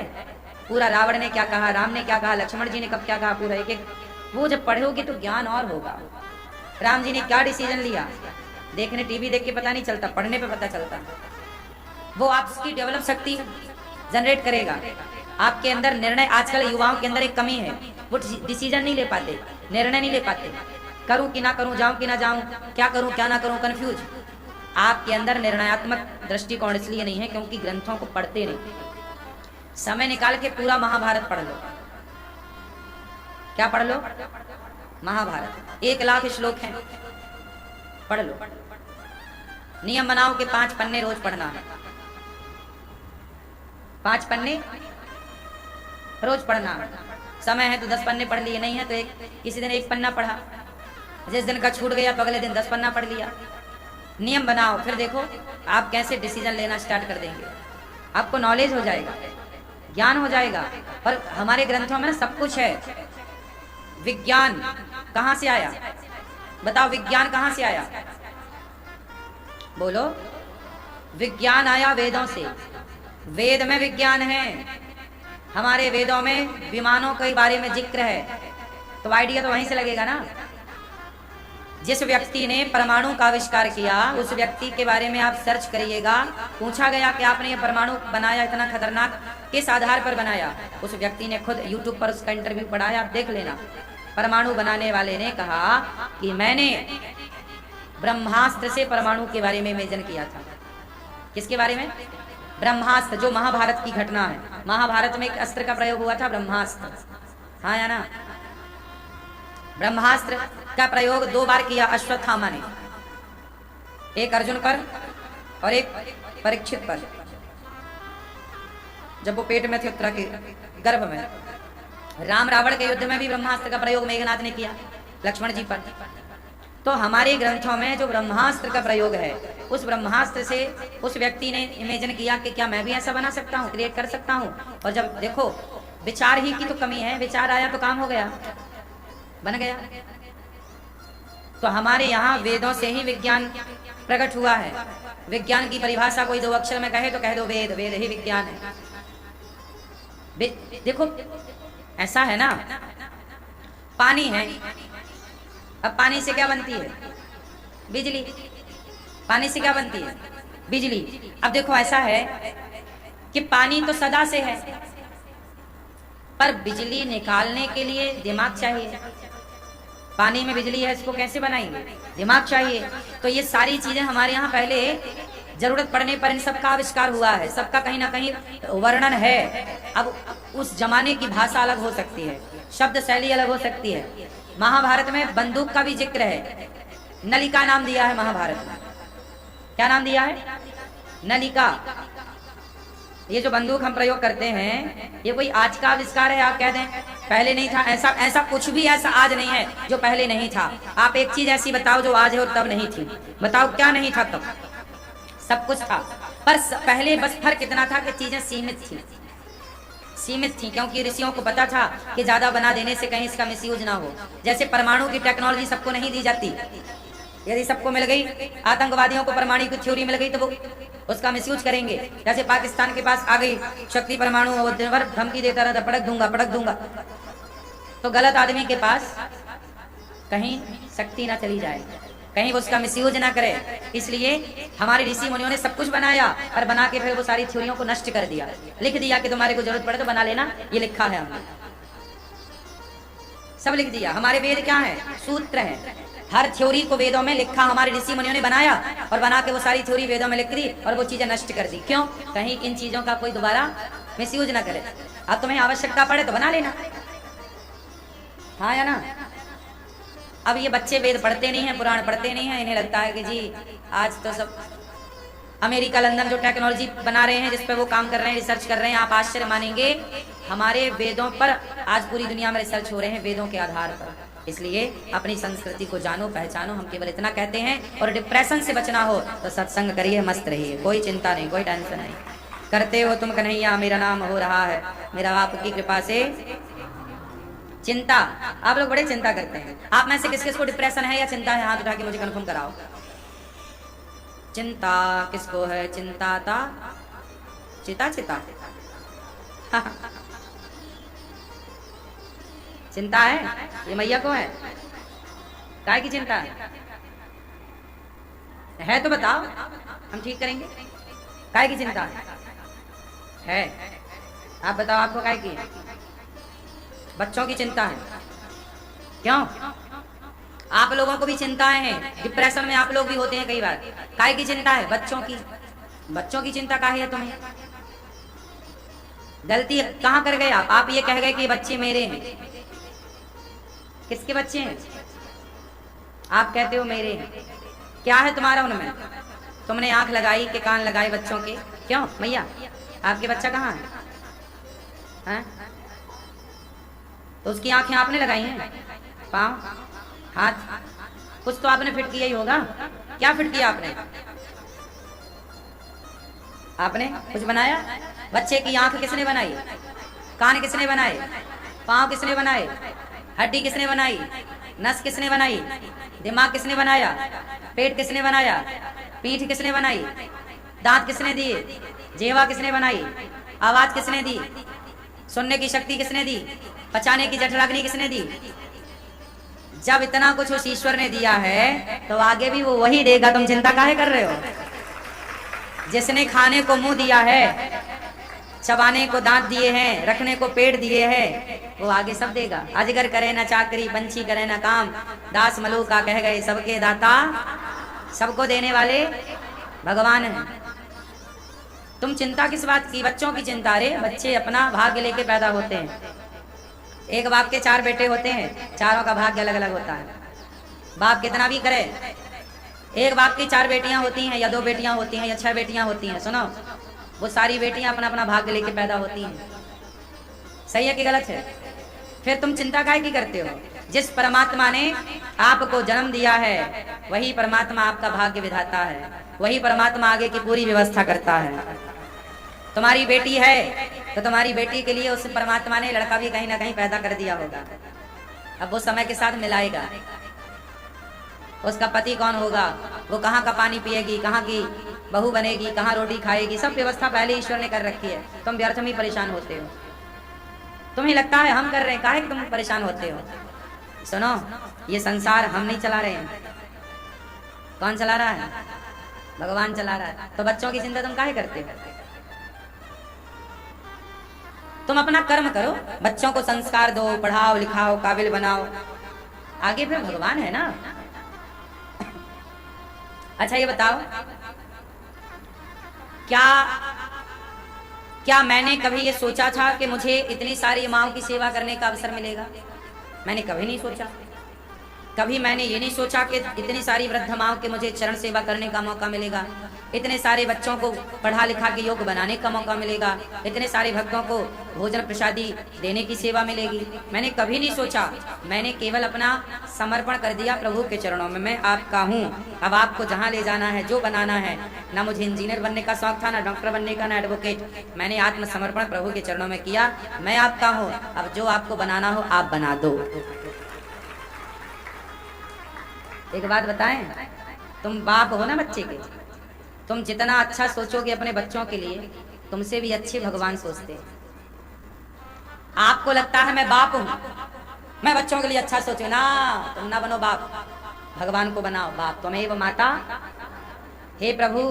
पूरा रावण ने क्या कहा, राम ने क्या कहा, लक्ष्मण जी ने कब क्या कहा, पूरा एक एक वो जब पढ़ोगे तो ज्ञान और होगा। राम जी ने क्या डिसीजन लिया, देखने टीवी देख के पता नहीं चलता, पढ़ने पे पता चलता। वो आपकी डेवलप शक्ति जनरेट करेगा आपके अंदर। निर्णय आजकल युवाओं के अंदर एक कमी है, वो डिसीजन नहीं ले पाते, निर्णय नहीं ले पाते। करूं कि ना करूं, जाऊं कि ना जाऊं, क्या करूं क्या ना करूं, कंफ्यूज। आपके अंदर निर्णयात्मक दृष्टिकोण इसलिए नहीं है क्योंकि ग्रंथों को पढ़ते नहीं। समय निकाल के पूरा महाभारत पढ़ लो। क्या पढ़ लो? महाभारत 1 लाख श्लोक हैं, पढ़ लो। नियम बनाओ कि 5 पन्ने रोज पढ़ना है, 5 पन्ने रोज पढ़ना। समय है तो 10 पन्ने पढ़ लिए, नहीं है तो किसी दिन 1 पन्ना पढ़ा। जिस दिन का छूट गया तो अगले दिन 10 पन्ना पढ़ लिया। नियम बनाओ, फिर देखो आप कैसे डिसीजन लेना स्टार्ट कर देंगे। आपको नॉलेज हो जाएगा, ज्ञान हो जाएगा। और हमारे ग्रंथों में ना सब कुछ है। विज्ञान कहां से आया बताओ, विज्ञान कहां से आया? बोलो। विज्ञान आया वेदों से। वेद में विज्ञान है। हमारे वेदों में विमानों के बारे में जिक्र है, तो आइडिया तो वहीं से लगेगा ना। जिस व्यक्ति ने परमाणु का आविष्कार किया उस व्यक्ति के बारे में आप सर्च करिएगा। पूछा गया कि आपने ये परमाणु बनाया इतना खतरनाक, किस आधार पर बनाया? उस व्यक्ति ने खुद यूट्यूब पर उसका इंटरव्यू पढ़ा है, आप देख लेना। परमाणु बनाने वाले ने कहा कि मैंने ब्रह्मास्त्र से परमाणु के बारे में इमेजिन किया था। किसके बारे में? ब्रह्मास्त्र, जो महाभारत की घटना है। महाभारत में एक अस्त्र का प्रयोग हुआ था, ब्रह्मास्त्र। हाँ या ना? ब्रह्मास्त्र का प्रयोग 2 बार किया अश्वत्थामा ने, एक अर्जुन पर और एक परीक्षित पर। जब वो पेट में थे उत्तरा के गर्भ में। राम रावण के युद्ध में भी ब्रह्मास्त्र का प्रयोग मेघनाथ ने किया लक्ष्मण जी पर। तो हमारे ग्रंथों में जो ब्रह्मास्त्र का प्रयोग है, उस ब्रह्मास्त्र से उस व्यक्ति ने इमेजिन किया कि क्या मैं भी ऐसा बना सकता हूँ, क्रिएट कर सकता हूँ। और जब देखो विचार ही की तो कमी है, विचार आया तो काम हो गया, बन गया। तो हमारे यहाँ वेदों से ही विज्ञान प्रकट हुआ है। विज्ञान की परिभाषा कोई 2 अक्षर में कहे तो कह दो वेद, वेद ही विज्ञान है। देखो ऐसा है ना, पानी है, अब पानी से क्या बनती है? बिजली। पानी से क्या बनती है? बिजली। अब देखो ऐसा है कि पानी तो सदा से है, पर बिजली निकालने के लिए दिमाग चाहिए। पानी में बिजली है, इसको कैसे बनाएंगे? दिमाग चाहिए। तो ये सारी चीजें हमारे यहाँ पहले जरूरत पड़ने पर इन सबका आविष्कार हुआ है, सबका कहीं ना कहीं वर्णन है। अब उस जमाने की भाषा अलग हो सकती है, शब्द शैली अलग हो सकती है। महाभारत में बंदूक का भी जिक्र है, नलिका नाम दिया है महाभारत में। क्या नाम दिया है? नलिका। ये जो बंदूक हम प्रयोग करते हैं, ये कोई आज का आविष्कार है? आप कह दें पहले नहीं था। ऐसा कुछ भी ऐसा आज नहीं है जो पहले नहीं था। आप एक चीज ऐसी बताओ जो आज है और तब नहीं थी, बताओ क्या नहीं था तब? सब कुछ था, पर पहले बस फर्क इतना था कि चीजें सीमित थी, क्योंकि ऋषियों को पता था कि ज्यादा बना देने से कहीं इसका मिसयूज ना हो। जैसे परमाणु की टेक्नोलॉजी सबको नहीं दी जाती, यदि सबको मिल गई, आतंकवादियों को परमाणु की थ्योरी मिल गई तो वो उसका मिसयूज करेंगे। जैसे पाकिस्तान के पास आ गई शक्ति परमाणु, और दिन भर धमकी देता रहता पटक दूंगा, तो गलत आदमी के पास कहीं शक्ति ना चली जाए, कहीं वो उसका मिसयूज ना करे। इसलिए हमारे ऋषि मुनियों ने सब कुछ बनाया, और बना के फिर वो सारी थ्योरियों को नष्ट कर दिया, लिख दिया कि तुम्हारे को जरूरत पड़े तो बना लेना, ये लिखा है हमने, सब लिख दिया। हमारे वेद क्या है? सूत्र है। हर थ्योरी को वेदों में लिखा हमारे ऋषि मुनियों ने बनाया, और बना के वो सारी थ्योरी वेदों में लिख दी और वो चीजें नष्ट कर दी। क्यों? कहीं इन चीजों का कोई दोबारा मिसयूज ना करे। अब तुम्हें आवश्यकता पड़े तो बना लेना, हाँ या ना? अब ये बच्चे वेद पढ़ते नहीं हैं, पुराण पढ़ते नहीं हैं, इन्हें लगता है कि जी आज तो सब अमेरिका लंदन जो टेक्नोलॉजी बना रहे हैं, जिस पे वो काम कर रहे हैं, रिसर्च कर रहे हैं, आप आश्चर्य मानेंगे हमारे वेदों पर आज पूरी दुनिया में रिसर्च हो रहे हैं, वेदों के आधार पर। इसलिए अपनी संस्कृति को जानो, पहचानो। हम केवल इतना कहते हैं। और डिप्रेशन से बचना हो तो सत्संग करिए, मस्त रहिए, कोई चिंता नहीं, कोई टेंशन नहीं। करते हो तुम कन्हैया, मेरा नाम हो रहा है, मेरा आपकी कृपा से चिंता। आप लोग बड़े चिंता करते हैं। आप में से किस किस को डिप्रेशन है या चिंता है? हाथ उठा के मुझे कन्फर्म कराओ। चिंता किसको है? चिंता ता चिता चिंता है? ये मैया को है? काय की चिंता है तो बताओ, हम ठीक करेंगे। काय की चिंता है? आप बताओ, आपको काय की? बच्चों की चिंता है। क्यों? आप लोगों को भी चिंताएं हैं, डिप्रेशन में आप लोग भी होते हैं कई बार। काय की चिंता है? बच्चों की। बच्चों की चिंता काहे है तुम्हें? गलती कहाँ कर गए आप ये कह गए कि बच्चे मेरे हैं। किसके बच्चे हैं? आप कहते हो मेरे हैं। क्या है तुम्हारा उनमें? तुमने आंख लगाई कि कान लगाए बच्चों के? क्यों मैया, आपके बच्चा कहाँ है? तो उसकी आंखें आपने लगाई हैं, पाँव, हाथ, कुछ तो आपने फिट किया ही होगा। क्या फिट किया आपने? आपने कुछ बनाया? बच्चे की आंख किसने बनाई? कान किसने बनाए? पाँव किसने बनाए? हड्डी किसने बनाई? नस किसने बनाई? दिमाग किसने बनाया? पेट किसने बनाया? पीठ किसने बनाई? दांत किसने दिए? जीवा किसने बनाई? आवाज किसने दी? सुनने की शक्ति किसने दी? पचाने की जठराग्नि किसने दी? जब इतना कुछ उस ईश्वर ने दिया है तो आगे भी वो वही देगा। तुम चिंता काहे कर रहे हो? जिसने खाने को मुंह दिया है, चबाने को दांत दिए हैं, रखने को पेट दिए हैं, वो आगे सब देगा। अजगर करे ना चाकरी, पंछी करे ना काम, दास मलूका कह गए सबके दाता, सबको देने वाले भगवान हैं। तुम चिंता किस बात की? बच्चों की चिंता। रे बच्चे अपना भाग्य लेके पैदा होते हैं। एक बाप के 4 बेटे होते हैं, चारों का भाग्य अलग अलग होता है। बाप कितना भी करे, एक बाप की 4 बेटियां होती हैं या 2 बेटियां होती हैं या 6 बेटियां होती हैं। सुनो, वो सारी बेटियां अपना अपना भाग्य लेके पैदा होती हैं। सही है कि गलत है? फिर तुम चिंता काहे की करते हो? जिस परमात्मा ने आपको जन्म दिया है वही परमात्मा आपका भाग्य विधाता है, वही परमात्मा आगे की पूरी व्यवस्था करता है। तुम्हारी बेटी है तो तुम्हारी बेटी के लिए उस परमात्मा ने लड़का भी कहीं ना कहीं पैदा कर दिया होगा। अब वो समय के साथ मिलाएगा। उसका पति कौन होगा, वो कहाँ का पानी पिएगी, कहाँ की बहू बनेगी, कहाँ रोटी खाएगी, सब व्यवस्था पहले ईश्वर ने कर रखी है। तुम व्यर्थ में परेशान होते हो। तुम्हें लगता है हम कर रहे हैं, काहे तुम परेशान होते हो? सुनो, ये संसार हम नहीं चला रहे हैं। कौन चला रहा है? भगवान चला रहा है। तो बच्चों की चिंता तुम काहे करते हो? तुम अपना कर्म करो, बच्चों को संस्कार दो, पढ़ाओ लिखाओ, काबिल बनाओ, आगे फिर भगवान है ना। अच्छा ये बताओ, क्या मैंने कभी ये सोचा था कि मुझे इतनी सारी माँओं की सेवा करने का अवसर मिलेगा? मैंने कभी नहीं सोचा। कभी मैंने ये नहीं सोचा कि इतनी सारी वृद्ध माँओं के मुझे चरण सेवा करने का मौका मिलेगा, इतने सारे बच्चों को पढ़ा लिखा के योग्य बनाने का मौका मिलेगा, इतने सारे भक्तों को भोजन प्रसादी देने की सेवा मिलेगी। मैंने कभी नहीं सोचा। मैंने केवल अपना समर्पण कर दिया प्रभु के चरणों में। मैं आपका हूँ, अब आपको जहाँ ले जाना है, जो बनाना है। ना मुझे इंजीनियर बनने का शौक था, ना डॉक्टर बनने का, ना एडवोकेट। मैंने आत्मसमर्पण प्रभु के चरणों में किया। मैं आपका हूँ, अब जो आपको बनाना हो आप बना दो। एक बात बताएं, तुम बाप हो ना बच्चे के, तुम जितना अच्छा सोचोगे अपने बच्चों के लिए, तुमसे भी अच्छे भगवान सोचते हैं। आपको लगता है मैं बाप हूं, मैं बच्चों के लिए अच्छा सोचूं ना, तुम ना बनो बाप, भगवान को बनाओ बाप। त्वमेव माता, हे प्रभु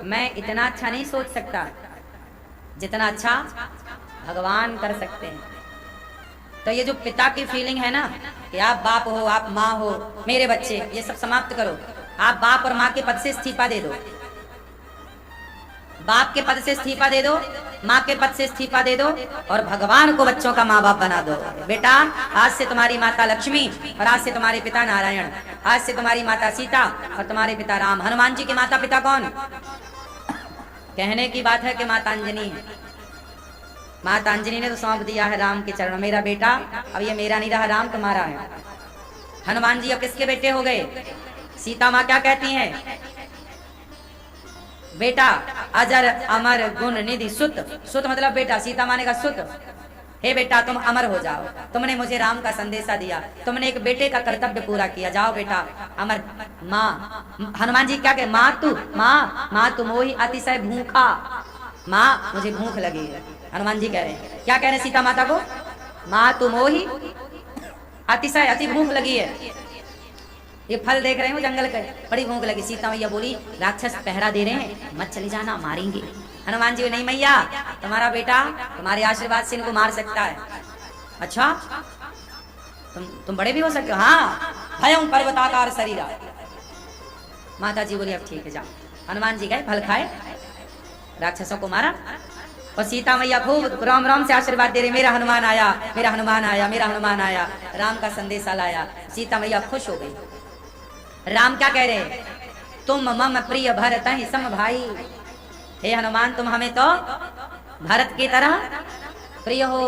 मैं इतना अच्छा नहीं सोच सकता जितना अच्छा भगवान कर सकते हैं। तो ये जो पिता की फीलिंग है ना कि आप बाप हो, आप माँ हो, मेरे बच्चे, ये सब समाप्त करो। आप बाप और माँ के पद से इस्तीफा दे दो। बाप के पद से इस्तीफा दे दो, माँ के पद से इस्तीफा दे दो और भगवान को बच्चों का माँ बाप बना दो। बेटा आज से तुम्हारी माता लक्ष्मी और आज से तुम्हारे पिता नारायण, आज से तुम्हारी माता सीता और तुम्हारे पिता राम। हनुमान जी के माता पिता कौन? कहने की बात है कि माता अंजनी है। माता अंजनी ने तो सौंप दिया है राम के चरणों, मेरा बेटा अब ये मेरा नहीं रहा, राम तुम्हारा है। हनुमान जी अब किसके बेटे हो गए? सीता माँ क्या कहती हैं? बेटा अजर अमर गुण निधि सुत, सुत मतलब बेटा, सीता माँ ने कहा सुत, हे बेटा तुम अमर हो जाओ, तुमने मुझे राम का संदेशा दिया, तुमने एक बेटे का कर्तव्य पूरा किया, जाओ बेटा अमर। माँ, हनुमान जी क्या कहे? माँ तुम वही अतिशय भूखा, माँ मुझे भूख लगी है। हनुमान जी कह रहे हैं, क्या कह रहे हैं सीता माता को? माँ तुम वही अतिशय, अति भूख लगी है। ये फल देख रहे हो जंगल के, बड़ी भूख लगी। सीता मैया बोली राक्षस पहरा दे रहे हैं, मत चली जाना, मारेंगे। हनुमान जी नहीं मैया, तुम्हारा बेटा तुम्हारे आशीर्वाद से इनको मार सकता है। अच्छा तुम बड़े भी हो सकते हो? हाँ, भयं पर्वताकार शरीरा। माता जी बोली अब ठीक है जाओ। हनुमान जी गए, फल खाए, राक्षसों को मारा और सीता मैया खूब राम राम से आशीर्वाद दे रहे, मेरा हनुमान आया, मेरा हनुमान आया, मेरा हनुमान आया, राम का संदेशा लाया। सीता मैया खुश हो गई। राम क्या कह रहे? तुम मम प्रिय भरत ही सम भाई। हे हनुमान तुम हमें तो भरत की तरह प्रिय हो।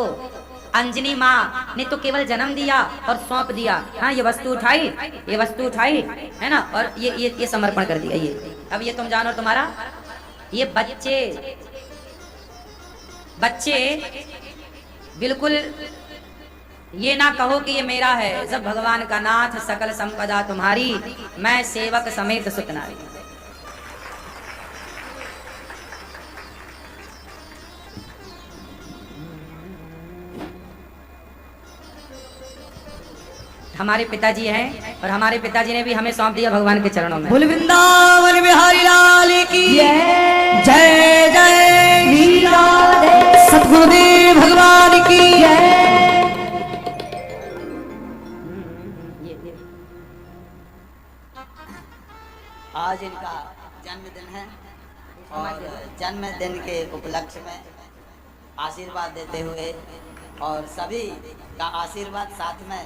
अंजनी माँ ने तो केवल जन्म दिया और सौंप दिया। हाँ ये वस्तु उठाई, ये वस्तु उठाई है ना, और ये समर्पण कर दिया। ये अब ये तुम जानो तुम्हारा, ये बच्चे बिल्कुल ये ना कहो कि ये मेरा है। जब भगवान का नाथ सकल संपदा तुम्हारी, मैं सेवक समेत सुतनारी। हमारे पिताजी हैं और हमारे पिताजी ने भी हमें सौंप दिया भगवान के चरणों में। बोल वृंदावन बिहारी लाल की जय जय सतगुरुदेव भगवान की जय। आज इनका जन्मदिन है और जन्मदिन के उपलक्ष्य में आशीर्वाद देते हुए और सभी का आशीर्वाद साथ में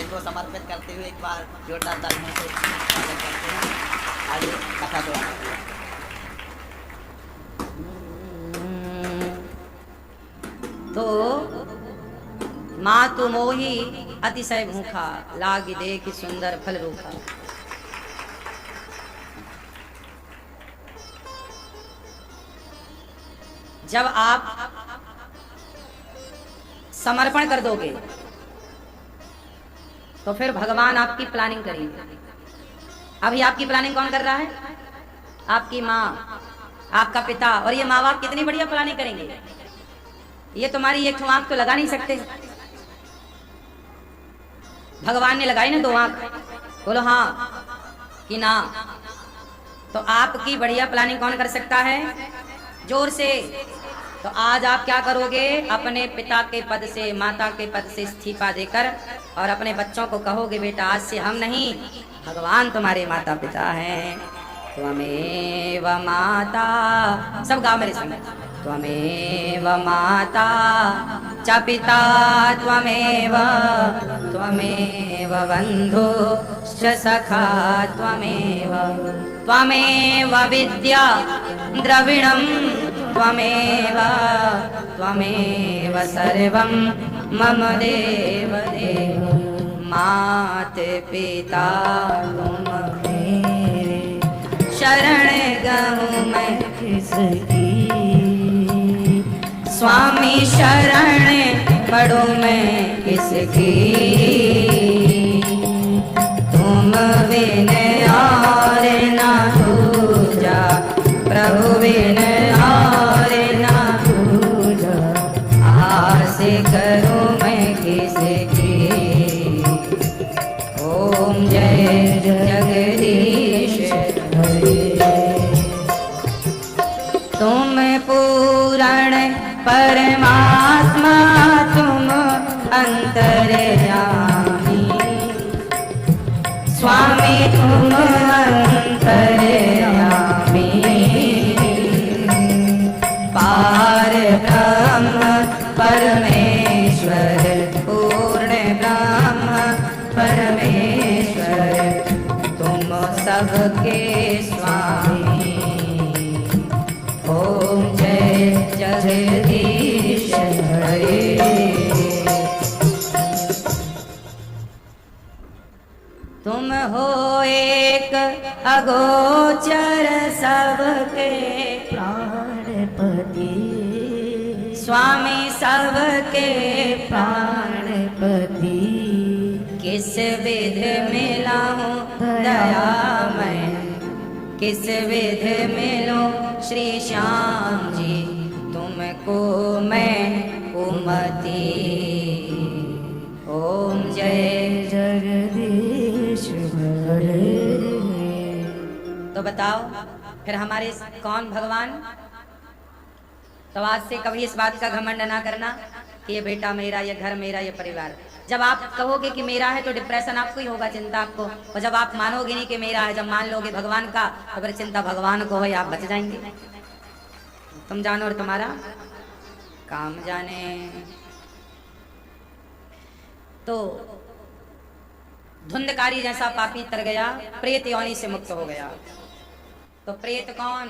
इनको समर्पित करते हुए एक बार जोरदार तालियों से स्वागत करते हैं। आइए कथा द्वारा तो मातु मोही अतिशय भूखा, लागी देख सुंदर फल रूखा। जब आप समर्पण कर दोगे तो फिर भगवान आपकी प्लानिंग करेंगे। अभी आपकी प्लानिंग कौन कर रहा है? आपकी माँ, आपका पिता। और ये माँ बाप कितनी बढ़िया प्लानिंग करेंगे। ये तुम्हारी एक आंख तो लगा नहीं सकते, भगवान ने लगाई ना 2 आंख, बोलो हाँ कि ना। तो आपकी बढ़िया प्लानिंग कौन कर सकता है? जोर से। तो आज आप क्या करोगे? अपने पिता के पद से, माता के पद से इस्तीफा देकर और अपने बच्चों को कहोगे बेटा आज से हम नहीं, भगवान तुम्हारे माता पिता हैं। त्वमेव माता, सब गाओ मेरे संग। त्वमेव माता च पिता त्वमेव, त्वमेव बन्धु च सखा त्वमेव, त्वमेव विद्या द्रविणं त्वमेव, त्वमेव सर्वं मम देव देव। मात पिता तुम मेरे, शरण गहूँ मैं किसकी, स्वामी शरण पढ़ूं मैं किसकी। तुम बिन और ना दूजा, प्रभु बिन और ना दूजा, आस करूं मैं किसकी। ओम जय जगदीश हरे। तुम पूर्ण परमात्मा, तुम अंतर्यामी, स्वामी तुम अंतर्यामी। पार ब्रह्म परमेश्वर, पूर्ण ब्रह्म परमेश्वर, तुम सबके स्वामी। ओम जय जगदीश हरे। तुम हो एक अगोचर सबके प्राणपति, स्वामी सबके प्राणपति। किस विध मिला हूँ दया मैं, किस विध मिलो श्री श्याम जी, तुमको मैं कुमति। ओम जय जगदीश हरे। तो बताओ फिर हमारे कौन भगवान? तो आज से कभी इस बात का घमंड ना करना कि ये बेटा मेरा, ये घर मेरा, ये परिवार। जब आप कहोगे कि मेरा है तो डिप्रेशन आपको ही होगा, चिंता आपको। और जब आप मानोगे नहीं कि मेरा है, जब मान लोगे भगवान का, तो फिर चिंता भगवान को है, आप बच जाएंगे। तुम जानो और तुम्हारा काम जाने। तो धुंधकारी जैसा पापी तर गया, प्रेत योनि से मुक्त हो गया। तो प्रेत कौन?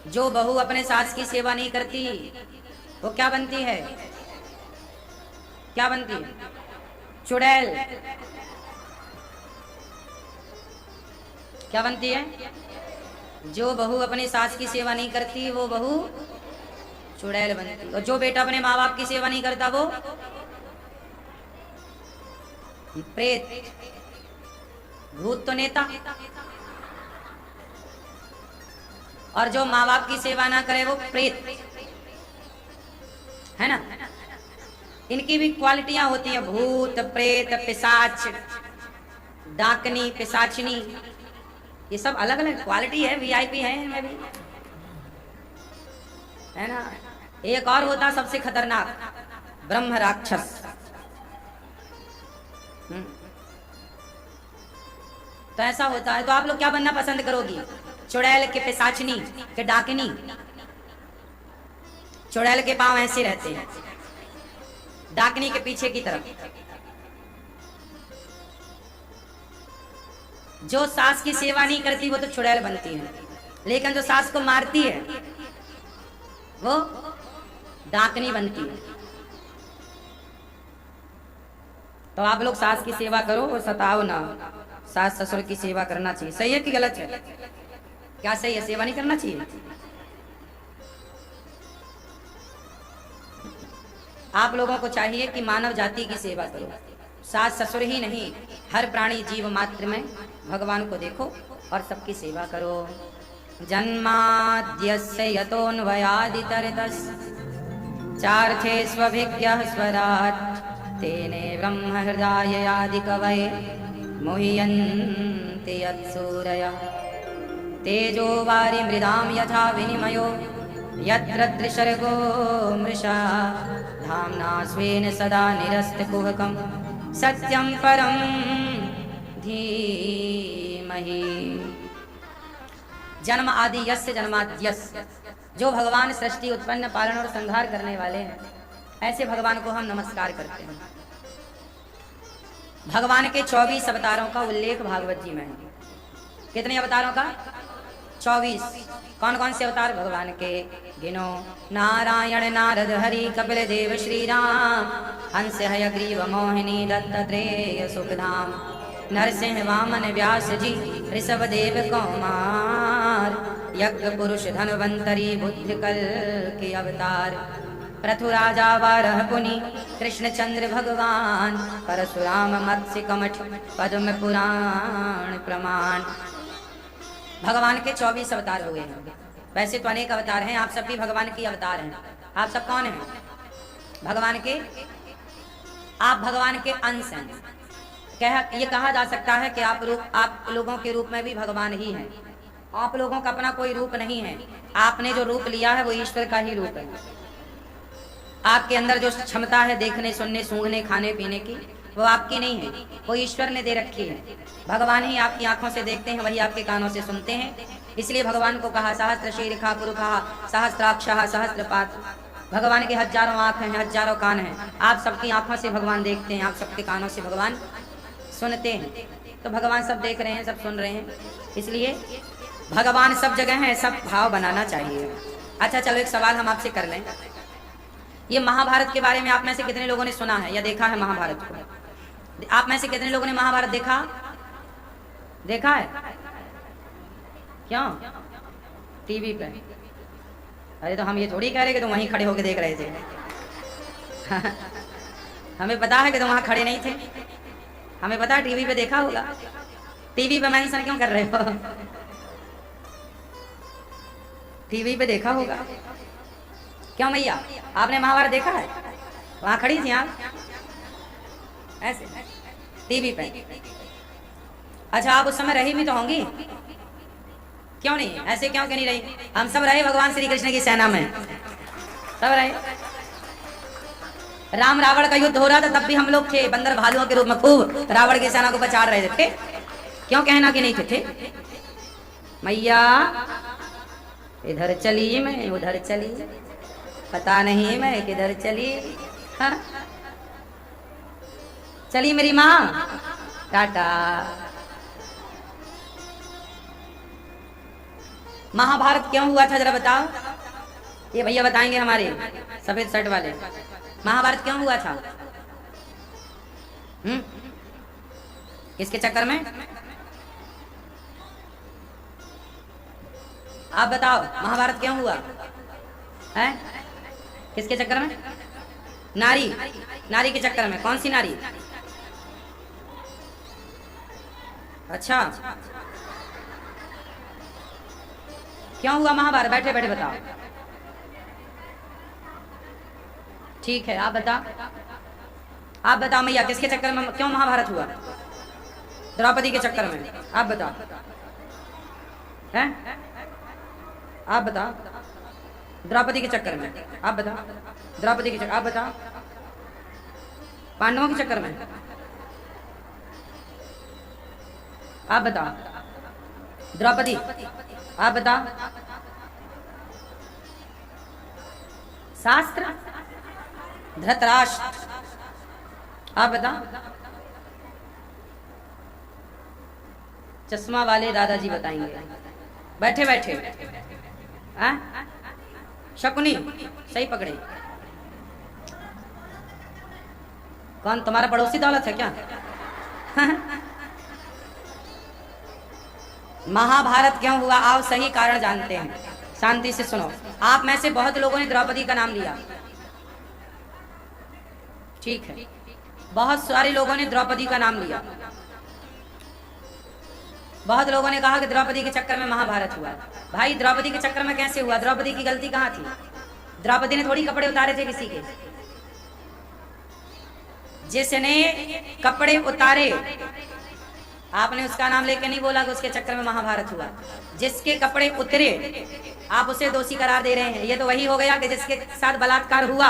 जो बहू अपने सास की सेवा नहीं करती वो क्या बनती है? क्या बनती है? चुड़ैल। क्या बनती है? जो बहू अपनी सास की सेवा नहीं करती वो बहू चुड़ैल बनती। और जो बेटा अपने माँ बाप की सेवा नहीं करता वो प्रेत। भूत तो नेता, और जो माँ बाप की सेवा ना करे वो प्रेत है ना। इनकी भी क्वालिटियां होती हैं, भूत, प्रेत, पिशाच, डाकनी, पिशाचनी, ये सब अलग अलग क्वालिटी है, वीआईपी है इनमें भी, है ना। एक और होता सबसे खतरनाक, ब्रह्म राक्षस। तो ऐसा होता है। तो आप लोग क्या बनना पसंद करोगी? चुड़ैल के, पिशाचनी के, डाकनी? चुड़ैल के पांव ऐसे रहते हैं, डाकनी के पीछे की तरफ। जो सास की सेवा नहीं करती वो तो चुड़ैल बनती है, लेकिन जो सास को मारती है वो डाकनी बनती है। तो आप लोग सास की सेवा करो और सताओ ना। सास ससुर की सेवा करना चाहिए। सही है कि गलत है? क्या सही है? सेवा नहीं करना चाहिए? आप लोगों को चाहिए कि मानव जाति की सेवा करो। सास ससुर ही नहीं, हर प्राणी जीव मात्र में भगवान को देखो और सबकी सेवा करो। जन्माद्यस्य यतोऽन्वयादितरतश्च चार्थेष्वभिज्ञः स्वराट् तेने ब्रह्म हृदय आदि कवये मुह्यन्ति यत्सूरयः। तेजो वारि मृदां यथा विनिमयो यत्र त्रिसर्गो मृषा धाम्ना स्वेन सदा निरस्तकुहकं सत्यं परं धीमहि। जन्म आदि यस्य जन्माद्यस्य, जो भगवान सृष्टि उत्पन्न पालन और संहार करने वाले हैं, ऐसे भगवान को हम नमस्कार करते हैं। भगवान के 24 अवतारों का उल्लेख भागवत जी में है। कितने अवतारों का? 24। कौन कौन से अवतार भगवान के? गिनो। नारायण नारद हरि कपिल देव श्री राम, हंस हयग्रीव मोहिनी दत्तात्रेय सुखधाम, नरसिंह वामन व्यास जी ऋषभ देव कौमार, यज्ञ पुरुष धनवंतरी बुद्ध कल के अवतार, पृथु राजा बारह पुनि कृष्णचंद्र भगवान, परशुराम मत्स्य कमठ पद्म पुराण प्रमाण। भगवान के 24 अवतार हुए हैं। वैसे तो अनेक अवतार हैं, आप सब भी भगवान की अवतार हैं। आप सब कौन हैं? भगवान के, आप भगवान के अंश हैं। ये कहा जा सकता है कि आप लोगों के रूप में भी भगवान ही हैं। आप लोगों का अपना कोई रूप नहीं है। आपने जो रूप लिया है वो ईश्वर का ही रूप है। आपके अंदर जो क्षमता है देखने, सुनने, सूंघने, खाने पीने की, वो आपकी नहीं है, वो ईश्वर ने दे रखी है। भगवान ही आपकी आंखों से देखते हैं, वही आपके कानों से सुनते हैं। इसलिए भगवान को कहा सहस्त्र शीर्षा पुरुषः सहस्त्राक्षः सहस्त्रपाद। भगवान के हजारों आंख हैं, हजारों कान हैं। आप सबकी आंखों से भगवान देखते हैं, आप सबके कानों से भगवान सुनते हैं। तो भगवान सब देख रहे हैं, सब सुन रहे हैं, इसलिए भगवान सब जगह है। सब भाव बनाना चाहिए। अच्छा चलो एक सवाल हम आपसे कर लें। ये महाभारत के बारे में आप में से कितने लोगों ने सुना है या देखा है महाभारत को? आप में से कितने लोगों ने महाभारत देखा है? क्यों? टीवी पे? अरे तो हम ये थोड़ी कह रहे कि तुम वहीं खड़े होकर देख रहे थे। हमें पता है कि तुम वहां खड़े नहीं थे। हमें पता है टीवी पे देखा होगा। टीवी पे मेंशन क्यों कर रहे हो? टीवी पे देखा होगा। क्यों भैया, आपने महाभारत देखा है? वहां खड़ी थी आप ऐसे टीवी पे? अच्छा आप उस समय रही भी तो होंगी, क्यों नहीं? ऐसे क्यों नहीं रही? हम सब रहे भगवान श्री कृष्ण की सेना में, सब रहे। राम रावण का युद्ध हो रहा था तब भी हम लोग थे, बंदर भालुओं के रूप में खूब रावण की सेना को बचा रहे थे। क्यों कहना कि नहीं थे? मैया इधर चली मैं उधर चली, पता नहीं मैं किधर चली। हाँ? चली मेरी माँ, टाटा। महाभारत क्यों हुआ था जरा बताओ? ये भैया बताएंगे हमारे सफेद शर्ट वाले। महाभारत क्यों हुआ था? किसके चक्कर में? आप बताओ महाभारत क्यों हुआ है? किसके चक्कर में? नारी के चक्कर में। कौन सी नारी? अच्छा क्यों हुआ महाभारत? बैठे बैठे बताओ। ठीक है आप बताओ मैया, किसके चक्कर में क्यों महाभारत हुआ? द्रौपदी के चक्कर में। आप बताओ हैं? आप बताओ द्रौपदी के चक्कर में। आप बताओ द्रौपदी के चक्कर। आप बताओ पांडवों के चक्कर में। आप बताओ द्रौपदी। आप बताओ शास्त्र धृतराष्ट्र। आप बताओ चश्मा वाले दादाजी बताएंगे बैठे बैठे। शकुनी सही पकड़े। कौन तुम्हारा पड़ोसी दौलत है क्या? महाभारत क्यों हुआ, आओ सही कारण जानते हैं। शांति से सुनो। आप में से बहुत लोगों ने द्रौपदी का नाम लिया, ठीक है, बहुत सारे लोगों ने द्रौपदी का नाम लिया। बहुत लोगों ने कहा कि द्रौपदी के चक्कर में महाभारत हुआ। भाई द्रौपदी के चक्कर में कैसे हुआ? द्रौपदी की गलती कहाँ थी? द्रौपदी ने थोड़ी कपड़े उतारे थे किसी के। जिसने कपड़े उतारे, आपने उसका नाम लेके नहीं बोला कि उसके चक्कर में महाभारत हुआ। जिसके कपड़े उतरे आप उसे दोषी करार दे रहे हैं। ये तो वही हो गया कि जिसके साथ बलात्कार हुआ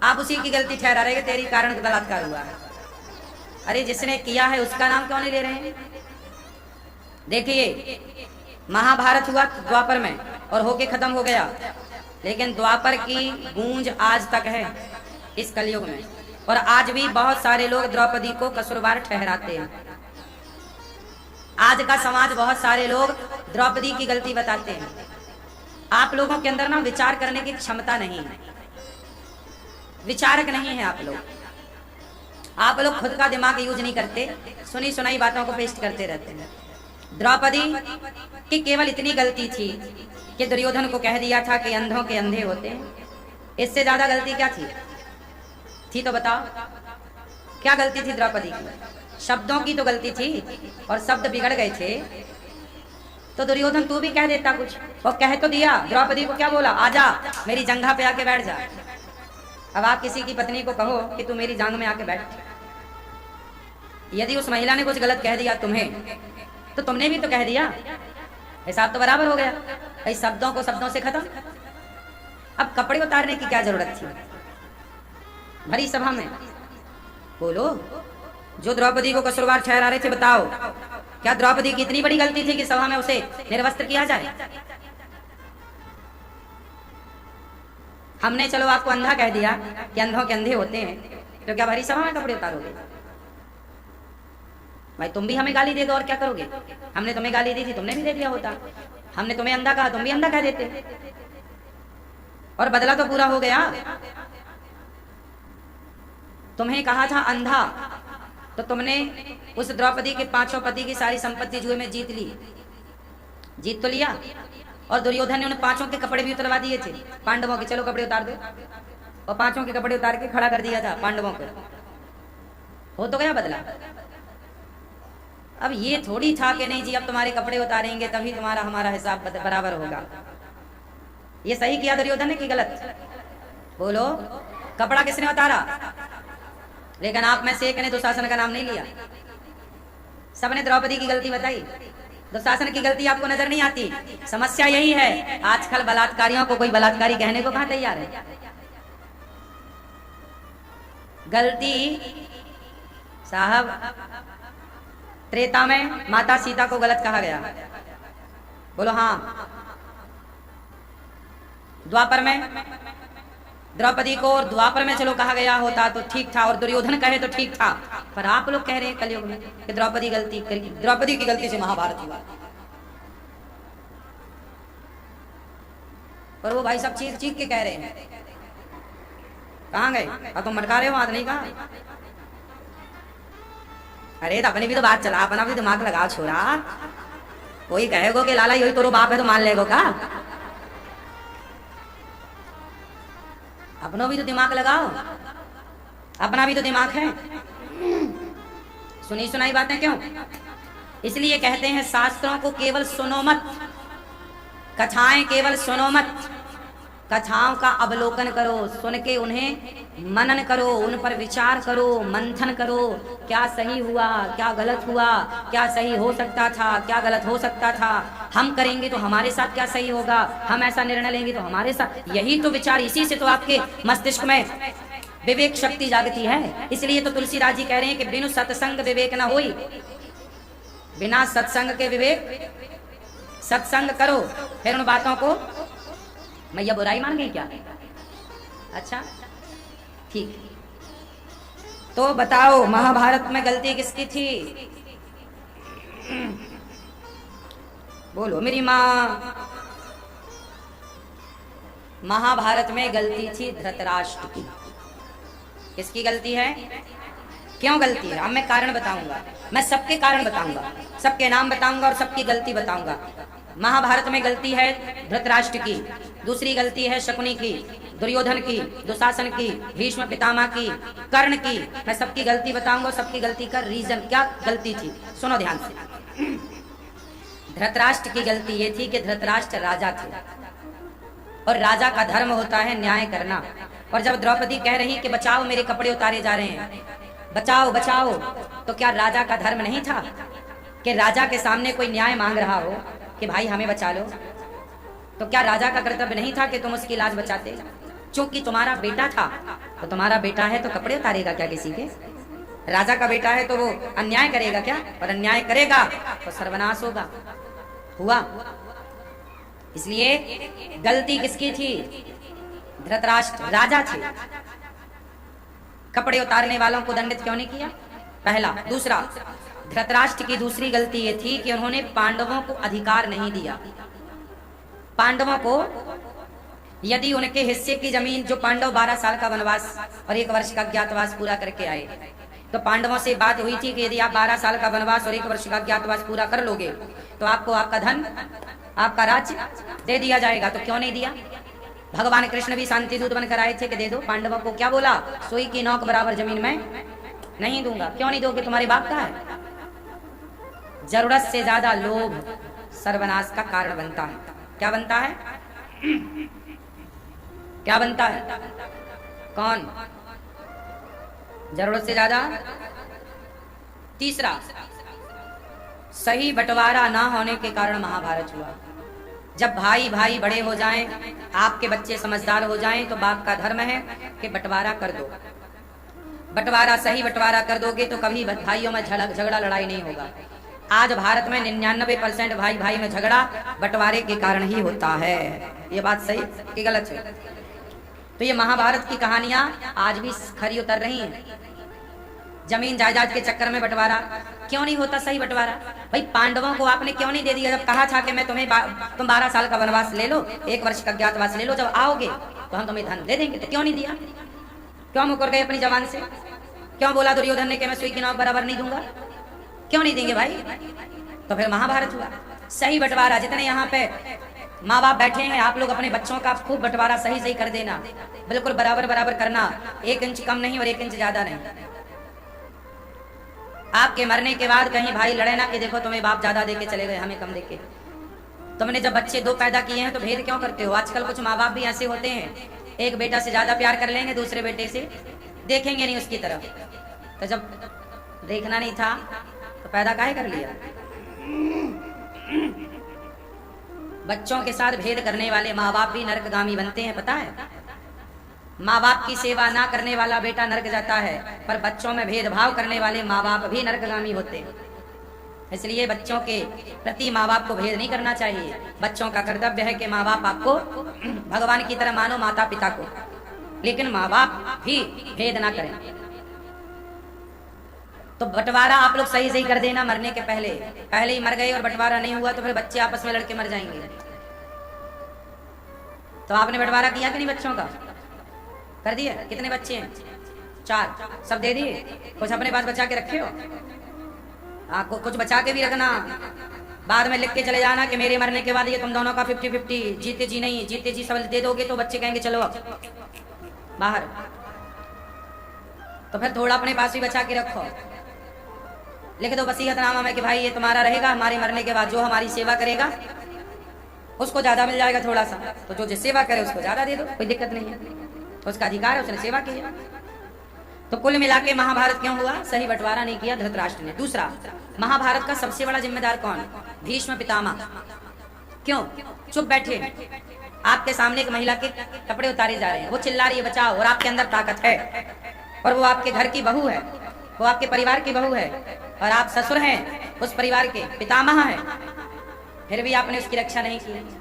आप उसी की गलती ठहरा रहे हैं, तेरी कारण बलात्कार हुआ है। अरे जिसने किया है उसका नाम क्यों नहीं ले रहे हैं? देखिए, महाभारत हुआ द्वापर में और होके खत्म हो गया, लेकिन द्वापर की गूंज आज तक है इस कलयुग में, और आज भी बहुत सारे लोग द्रौपदी को कसूरवार ठहराते हैं। आज का समाज बहुत सारे लोग द्रौपदी की गलती बताते हैं। आप लोगों के अंदर ना विचार करने की क्षमता नहीं है, विचारक नहीं है आप लोग। आप लोग खुद का दिमाग यूज नहीं करते, सुनी सुनाई बातों को पेस्ट करते रहते हैं। द्रौपदी की केवल इतनी गलती थी कि दुर्योधन को कह दिया था कि अंधों के अंधे होते हैं। इससे ज्यादा गलती क्या थी तो बताओ, क्या गलती थी द्रौपदी की? शब्दों की तो गलती थी, और शब्द बिगड़ गए थे तो दुर्योधन तू भी कह देता कुछ, वो कह तो दिया। द्रौपदी को क्या बोला? आजा मेरी जंघा पे आके बैठ जा। अब आप किसी की पत्नी को कहो कि तू मेरी जांग में आके बैठ, यदि उस महिला ने कुछ गलत कह दिया तुम्हें, तो तुमने भी तो कह दिया, हिसाब तो बराबर हो गया। भाई शब्दों को शब्दों से खत्म। अब कपड़े उतारने की क्या जरूरत थी? भरी सभा में बोलो, जो द्रौपदी को कसूरवार ठहरा रहे थे, बताओ क्या द्रौपदी की इतनी बड़ी गलती थी कि सभा में उसे निर्वस्त्र किया जाए? हमने चलो आपको अंधा कह दिया कि अंधों के अंधे होते हैं, तो क्या भरी सभा में कपड़े उतारोगे? भाई तुम भी हमें गाली दे दो और क्या करोगे? हमने तुम्हें गाली दी थी, तुमने भी दे दिया होता। हमने तुम्हें अंधा कहा, तुम भी अंधा कह देते, और बदला तो पूरा हो गया। तुम्हें कहा था अंधा, तो तुमने उस द्रौपदी के 5 पति की सारी संपत्ति जुए में जीत ली, जीत तो लिया। और दुर्योधन ने उन 5 के कपड़े भी उतरवा दिए थे पांडवों के, चलो कपड़े उतार दो, और 5 के कपड़े उतार के खड़ा कर दिया था पांडवों को। हो तो गया बदला। अब ये थोड़ी था कि नहीं जी अब तुम्हारे कपड़े उतारेंगे तभी तुम्हारा हमारा हिसाब बराबर होगा। ये सही किया दुर्योधन ने कि गलत? बोलो, कपड़ा किसने उतारा? लेकिन आप में से एक ने दुशासन का नाम नहीं लिया, सबने द्रौपदी की गलती बताई। दुशासन की गलती आपको नजर नहीं आती। समस्या यही है, आजकल बलात्कारियों को कोई बलात्कारी कहने को कहां तैयार है? गलती साहब, त्रेता में माता सीता को गलत कहा गया, बोलो हाँ। द्वापर में द्रौपदी को, और द्वापर में चलो कहा गया होता तो ठीक था, और दुर्योधन कहे तो ठीक था, पर आप लोग कह रहे हैं कलयुग में कि द्रौपदी की गलती से महाभारत हुआ। पर वो भाई सब चीख चीख के कह रहे हैं, कहाँ गए? अब तुम मटका रहे हो, हाथ नहीं कहा। अरे तो अपनी भी तो बात चला, अपना भी दिमाग लगाओ छोरा। कोई कहेगो कि लाला यही तो बाप है तो मान लेगो का? अपनों भी तो दिमाग लगाओ, अपना भी तो दिमाग है। सुनी सुनाई बातें क्यों? इसलिए कहते हैं शास्त्रों को केवल सुनो मत, कथाएं केवल सुनो मत, कथाओं का अवलोकन करो, सुन के उन्हें मनन करो, उन पर विचार करो, मंथन करो, क्या सही हुआ, क्या गलत हुआ, क्या सही हो सकता था, क्या गलत हो सकता था, हम करेंगे तो हमारे साथ क्या सही होगा, हम ऐसा निर्णय लेंगे तो हमारे साथ। यही तो विचार, इसी से तो आपके मस्तिष्क में विवेक शक्ति जागती है। इसलिए तो तुलसीदास जी कह रहे हैं कि बिनु सत्संग विवेक न होई, बिना सत्संग के विवेक, सत्संग करो। फिर उन बातों को, मैया बुराई मान गई क्या? अच्छा ठीक, तो बताओ महाभारत में गलती किसकी थी? बोलो मेरी माँ। महाभारत में गलती थी धृतराष्ट्र की। किसकी गलती है? क्यों गलती है, अब मैं कारण बताऊंगा, मैं सबके कारण बताऊंगा, सबके नाम बताऊंगा और सबकी गलती बताऊंगा। महाभारत में गलती है धृतराष्ट्र की, दूसरी गलती है शकुनी की, दुर्योधन की, दुशासन की, भीष्म पितामह की, कर्ण की। मैं सबकी गलती बताऊंगा, सबकी गलती का रीजन क्या गलती थी, सुनो ध्यान से। धृतराष्ट्र की गलती ये थी कि धृतराष्ट्र राजा थे और राजा का धर्म होता है न्याय करना। और जब द्रौपदी कह रही कि बचाओ मेरे कपड़े उतारे जा रहे हैं, बचाओ बचाओ, तो क्या राजा का धर्म नहीं था कि राजा के सामने कोई न्याय मांग रहा हो कि भाई हमें बचा लो? तो क्या राजा का कर्तव्य नहीं था कि तुम उसकी लाज बचाते? चूंकि तुम्हारा बेटा था, तो तुम्हारा बेटा है तो कपड़े उतारेगा क्या किसी के? राजा का बेटा है तो वो अन्याय करेगा क्या? और अन्याय करेगा तो सर्वनाश होगा। हुआ। इसलिए गलती किसकी थी? धृतराष्ट्र राजा थे। कपड़े उतारने वालों को दंडित क्यों नहीं किया? पहला। दूसरा, धृतराष्ट्र की दूसरी गलती ये थी कि उन्होंने पांडवों को अधिकार नहीं दिया। पांडवों को यदि उनके हिस्से की जमीन, जो पांडव 12 साल का वनवास और 1 वर्ष का अज्ञातवास पूरा करके आए, तो पांडवों से बात हुई थी कि यदि आप 12 साल का वनवास और 1 वर्ष का अज्ञातवास पूरा कर लोगे तो आपको आपका धन, आपका राज्य दे दिया जाएगा। तो क्यों नहीं दिया? भगवान कृष्ण भी शांति दूत बनकर आए थे कि दे दो। पांडवों को क्या बोला? सोई की नौक बराबर जमीन में नहीं दूंगा। क्यों नहीं दोगे? तुम्हारे बाप का है। जरूरत से ज्यादा लोभ सर्वनाश का कारण बनता है। क्या बनता है? क्या बनता है? कौन? जरूरत से ज्यादा। तीसरा, सही बंटवारा ना होने के कारण महाभारत हुआ। जब भाई भाई बड़े हो जाएं, आपके बच्चे समझदार हो जाएं, तो बाप का धर्म है कि बंटवारा कर दो। बंटवारा, सही बंटवारा कर दोगे तो कभी भाइयों में झगड़ा लड़ाई नहीं होगा। आज भारत में 99% भाई भाई में झगड़ा बंटवारे के कारण ही होता है। ये बात सही कि गलत है? तो ये महाभारत की कहानियां आज भी खरी उतर रही हैं। जमीन जायदाद के चक्कर में बंटवारा क्यों नहीं होता? सही बंटवारा। भाई पांडवों को आपने क्यों नहीं दे दिया? जब कहा था कि मैं तुम 12 साल का वनवास ले लो, 1 वर्ष का अज्ञातवास ले लो, जब आओगे तो हम तुम्हें धन दे देंगे। तो क्यों नहीं दिया? क्यों मुकर गए अपनी जबान से? क्यों बोला दुर्योधन ने कि मैं सुई की नौक बराबर नहीं दूंगा? क्यों नहीं देंगे भाई? तो फिर महाभारत हुआ। सही बंटवारा। जितने यहाँ पे माँ बाप बैठे हैं, आप लोग अपने बच्चों का खूब बंटवारा सही सही कर देना, बिल्कुल बराबर बराबर करना, 1 इंच कम नहीं और 1 इंच ज्यादा नहीं। आपके मरने के बाद कहीं भाई लड़े ना कि देखो तुम्हें बाप ज्यादा देके चले गए, हमें कम देके। तुमने जब बच्चे 2 पैदा किए हैं तो भेद क्यों करते हो? आजकल कुछ माँ बाप भी ऐसे होते हैं, एक बेटा से ज्यादा प्यार कर लेंगे, दूसरे बेटे से देखेंगे नहीं उसकी तरफ। तो जब देखना नहीं था तो पैदा काहे कर लिया? बच्चों के साथ भेद करने वाले माँ बाप भी नरकगामी बनते हैं, पता है? माँ बाप की सेवा ना करने वाला बेटा नरक जाता है, पर बच्चों में भेदभाव करने वाले माँ बाप भी नरकगामी होते हैं। इसलिए बच्चों के प्रति माँ बाप को भेद नहीं करना चाहिए। बच्चों का कर्तव्य है कि माँ बाप आपको भगवान की तरह मानो, माता पिता को, लेकिन माँ बाप भी भेद ना करें। तो बंटवारा आप लोग सही सही कर देना मरने के पहले। पहले ही मर गए और बंटवारा नहीं हुआ तो फिर बच्चे आपस में लड़के मर जाएंगे। तो आपने बंटवारा किया कि नहीं? बच्चों का कर दिया? कितने बच्चे हैं? 4। सब दे दिए? कुछ अपने पास बचा के रखे हो? कुछ बचा के भी रखना, बाद में लिख के चले जाना कि मेरे मरने के बाद ये तुम दोनों का 50-50, जीते जी नहीं, जीते जी सब दे दोगे तो बच्चे कहेंगे चलो अब बाहर। तो फिर थोड़ा अपने पास भी बचा के रखो। लिख दो वसीयतनामा में कि भाई ये तुम्हारा रहेगा, हमारे मरने के बाद जो हमारी सेवा करेगा उसको ज्यादा मिल जाएगा थोड़ा सा, तो जो सेवा करे उसको ज्यादा दे दो, कोई दिक्कत नहीं है, उसका अधिकार है, उसने सेवा की है। तो कुल मिला के महाभारत क्यों हुआ? सही बंटवारा नहीं किया धृतराष्ट्र ने। दूसरा, महाभारत का सबसे बड़ा जिम्मेदार कौन? भीष्म पितामह। क्यों चुप बैठे? आपके सामने एक महिला के कपड़े उतारे जा रहे हैं, वो चिल्ला रही है बचाओ, और आपके अंदर ताकत है, और वो आपके घर की बहू है, वो आपके परिवार की बहू है, और आप ससुर हैं उस परिवार के, पितामह है, फिर भी आपने उसकी रक्षा नहीं की।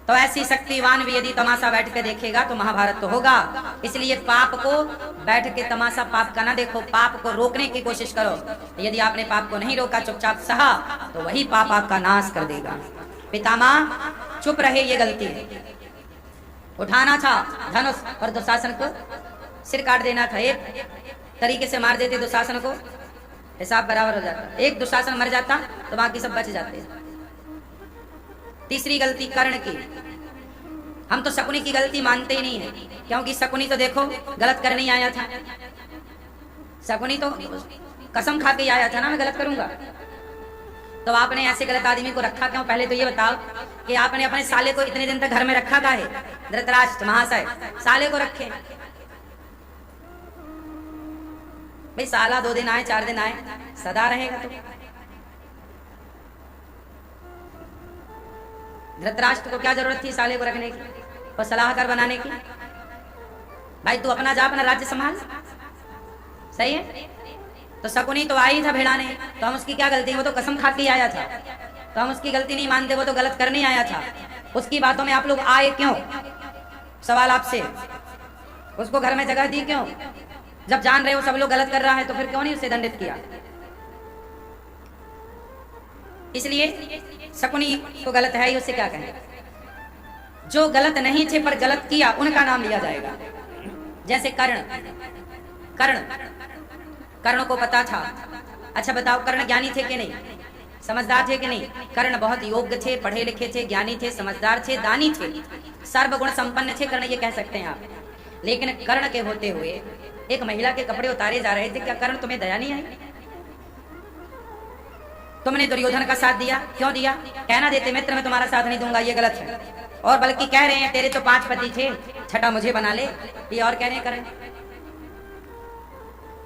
तो ऐसी शक्तिवान भी यदि तमाशा बैठ के देखेगा तो महाभारत तो होगा। इसलिए पाप को बैठ के तमाशा पाप का ना देखो, पाप को रोकने की कोशिश करो। यदि आपने पाप को नहीं रोका, चुपचाप सहा, तो वही पाप आपका नाश कर देगा। पितामह चुप रहे, ये गलती है। उठाना था धनुष और दुशासन को सिर काट देना था। तरीके से मार देते दुशासन को, हिसाब बराबर हो जाता। एक दुशासन मर जाता तो बाकी सब बच जाते। तीसरी गलती कर्ण की, हम तो शकुनी की गलती मानते ही नहीं है, क्योंकि शकुनी तो देखो गलत करने ही आया था। शकुनी तो कसम खा के आया था ना मैं गलत करूंगा। तो आपने ऐसे गलत आदमी को रखा क्यों? पहले तो ये बताओ कि आपने अपने साले को इतने दिन तक घर में रखा काहे? धृतराष्ट्र महाशय साले को रखे भाई, साला 2 दिन आए 4 दिन आए सदा रहेगा तो। धृतराष्ट्र को क्या जरूरत थी साले को रखने की और सलाहकार बनाने की? भाई तू अपना जा, अपना राज्य संभाल, सही है। तो शकुनी तो आई था भिड़ाने, तो हम उसकी क्या गलती? वो तो कसम खा के आया था, तो हम उसकी गलती नहीं मानते, वो तो गलत करने आया था। उसकी बातों में आप लोग आए क्यों? सवाल आपसे, उसको घर में जगह दी क्यों? जब जान रहे हो सब लोग गलत कर रहा है तो फिर क्यों नहीं उसे दंडित किया? इसलिए शकुनी तो गलत है ही, उससे क्या कहें। जो गलत नहीं थे पर गलत किया उनका नाम लिया जाएगा। जैसे कर्ण, कर्ण को पता था। अच्छा बताओ, कर्ण ज्ञानी थे कि नहीं? समझदार थे कि नहीं? कर्ण बहुत योग्य थे, पढ़े लिखे थे, ज्ञानी थे, समझदार थे, दानी थे, सर्वगुण संपन्न थे कर्ण, ये कह सकते हैं आप। लेकिन कर्ण के होते हुए एक महिला के कपड़े उतारे जा रहे थे, क्या कर्ण तुम्हें दया नहीं आई? तुमने दुर्योधन का साथ दिया, क्यों दिया? कहना देते मित्र मैं तुम्हारा साथ नहीं दूंगा, ये गलत है। और बल्कि कह रहे हैं तेरे तो 5 पति थे, छठा मुझे बना ले, ये और कह रहे हैं कर्ण।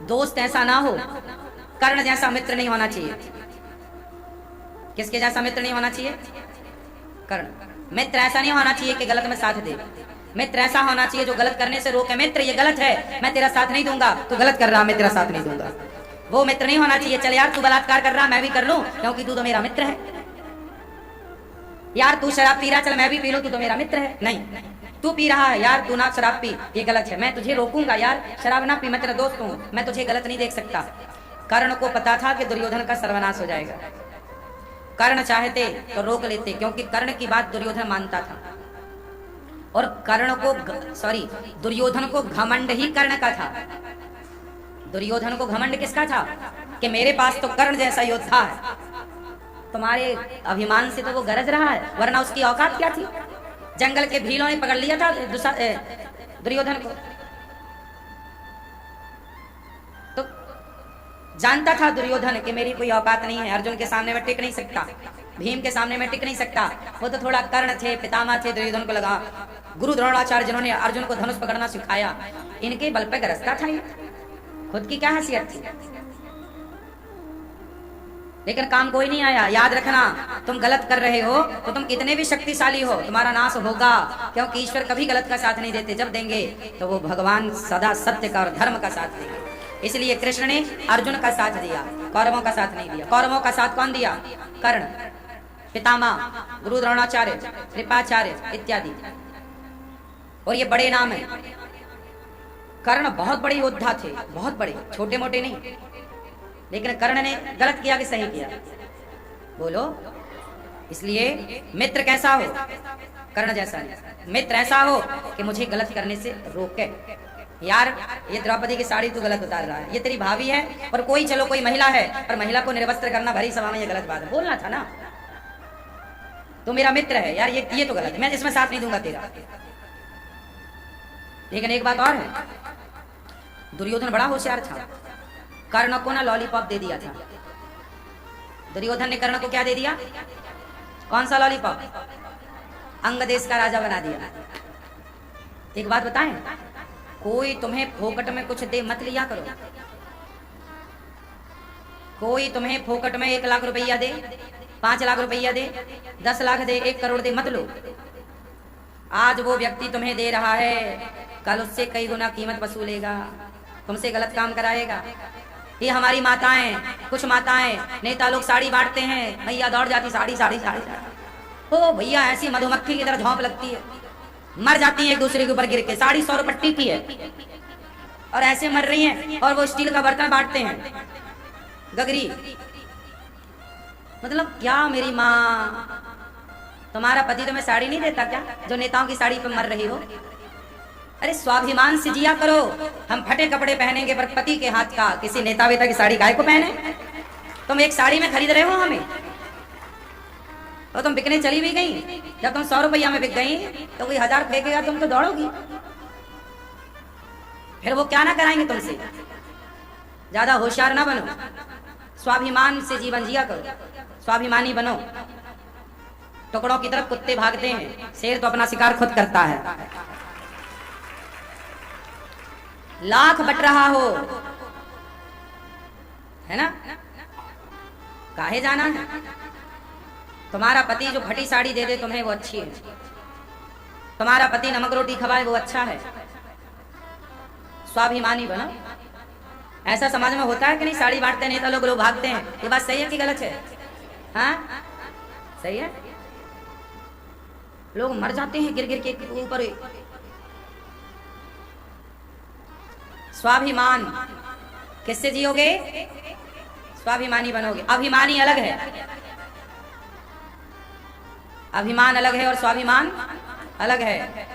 दोस्त ऐसा ना हो, कर्ण जैसा मित्र नहीं होना चाहिए। किसके जैसा मित्र नहीं होना चाहिए? कर्ण। मित्र ऐसा नहीं होना चाहिए कि गलत में साथ दे, मित्र ऐसा होना चाहिए जो गलत करने से रोके। मित्र ये गलत है, मैं तेरा साथ नहीं दूंगा, तू गलत कर रहा, मैं तेरा साथ नहीं दूंगा। वो मित्र नहीं होना चाहिए। चल यार तू बलात्कार कर रहा, मैं भी कर लूं क्योंकि तू तो मेरा मित्र है। यार तू शराब पी रहा, चल मैं भी पी लूं, तू तो मेरा मित्र है। नहीं, तू पी रहा है यार, तू ना शराब पी, ये गलत है, मैं तुझे रोकूंगा यार, शराब ना पी, मैं तेरा दोस्त हूं, मैं तुझे गलत नहीं देख सकता। कर्ण को पता था कि दुर्योधन का सर्वनाश हो जाएगा। कर्ण चाहते तो रोक लेते, क्योंकि कर्ण की बात दुर्योधन मानता था। और कर्ण को दुर्योधन को घमंड ही कर्ण का था। दुर्योधन को घमंड किसका था? कि मेरे पास तो कर्ण जैसा योद्धा है। तुम्हारे अभिमान से तो वो गरज रहा है, वरना उसकी औकात क्या थी? जंगल के भीलों ने पकड़ लिया था दुर्योधन को। तो जानता था दुर्योधन कि मेरी कोई औकात नहीं है, अर्जुन के सामने मैं टिक नहीं सकता, भीम के सामने मैं टिक नहीं सकता। वो तो थोड़ा कर्ण थे, पितामह थे, दुर्योधन को लगा गुरु द्रोणाचार्य जिन्होंने अर्जुन को धनुष पकड़ना सिखाया, इनके बल पे गरजता था। खुद की क्या हैसियत थी? लेकिन काम कोई नहीं आया। याद रखना, तुम गलत कर रहे हो तो तुम कितने भी शक्तिशाली हो, तुम्हारा नाश होगा, क्योंकि ईश्वर कभी गलत का साथ नहीं देते। जब देंगे तो वो भगवान सदा सत्य का और धर्म का साथ देंगे। इसलिए कृष्ण ने अर्जुन का साथ दिया, कौरवों का साथ नहीं दिया। कौरवों का साथ कौन दिया? कर्ण, पितामह, गुरु द्रोणाचार्य, कृपाचार्य इत्यादि। और ये बड़े नाम है। कर्ण बहुत बड़े योद्धा थे, बहुत बड़े, छोटे मोटे नहीं। लेकिन कर्ण ने गलत किया कि सही किया? बोलो। इसलिए मित्र कैसा हो? कर्ण जैसा नहीं। मित्र ऐसा हो कि मुझे गलत करने से रोके। यार ये द्रौपदी की साड़ी तू गलत उतार रहा है, ये तेरी भाभी है, और कोई चलो कोई महिला है, पर महिला को निर्वस्त्र करना भरी सभा में ये गलत बात है। बोलना था ना, तू मेरा मित्र है यार, ये तो गलत है, मैं इसमें साथ नहीं दूंगा तेरा। लेकिन एक बात और है, दुर्योधन बड़ा होशियार था। कर्ण को ना लॉलीपॉप दे दिया था। दुर्योधन ने कर्ण को क्या दे दिया? कौन सा लॉलीपॉप? अंग देश का राजा बना दिया। एक बात बताएं, कोई तुम्हें फोकट में कुछ दे मत लिया करो। कोई तुम्हें फोकट में 1 लाख रुपया दे, 5 लाख रुपया दे, 10 लाख दे, 1 करोड़ दे, मत लो। आज वो व्यक्ति तुम्हें दे रहा है, कल उससे कई गुना कीमत वसूलेगा, तुमसे गलत काम कराएगा। ये हमारी माताएं, कुछ माताएं, नेता लोग साड़ी बांटते हैं, भैया दौड़ जाती साड़ी साड़ी साड़ी साड़ी। ओ भैया ऐसी मधुमक्खी की तरह झोंक लगती है, मर जाती है एक दूसरे के ऊपर गिर के। साड़ी 100 रुपट्टी की है और ऐसे मर रही हैं, और वो स्टील का बर्तन बांटते हैं, गगरी। मतलब क्या मेरी माँ, तुम्हारा पति तुम्हें साड़ी नहीं देता क्या, जो नेताओं की साड़ी पे मर रही हो? अरे स्वाभिमान से जिया करो। हम फटे कपड़े पहनेंगे पर पति के हाथ का किसी नेता वेता की साड़ी गाय को पहने? तुम एक साड़ी में खरीद रहे हो हमें, और तुम बिकने चली भी गई। जब तुम 100 रुपया में बिक गई तो कोई 1000 फेंकेगा, तुम तो दौड़ोगी। फिर वो क्या ना कराएंगे तुमसे। ज्यादा होशियार ना बनो, स्वाभिमान से जीवन जिया करो, स्वाभिमानी बनो। टुकड़ों की तरफ कुत्ते भागते हैं, शेर तो अपना शिकार खुद करता है। लाख बट रहा हो, है ना, काहे जाना है? तुम्हारा पति जो फटी साड़ी दे दे तुम्हें वो अच्छी है, तुम्हारा पति नमक रोटी खवाए वो अच्छा है। स्वाभिमानी बनो। ऐसा समाज में होता है कि नहीं? साड़ी बांटते नेता लोग, लोग भागते हैं। ये बात सही है कि गलत है? हाँ सही है। लोग मर जाते हैं गिर गिर के ऊपर। स्वाभिमान किससे जियोगे? स्वाभिमानी बनोगे। अभिमानी अलग है, अभिमान अलग है और स्वाभिमान अलग है।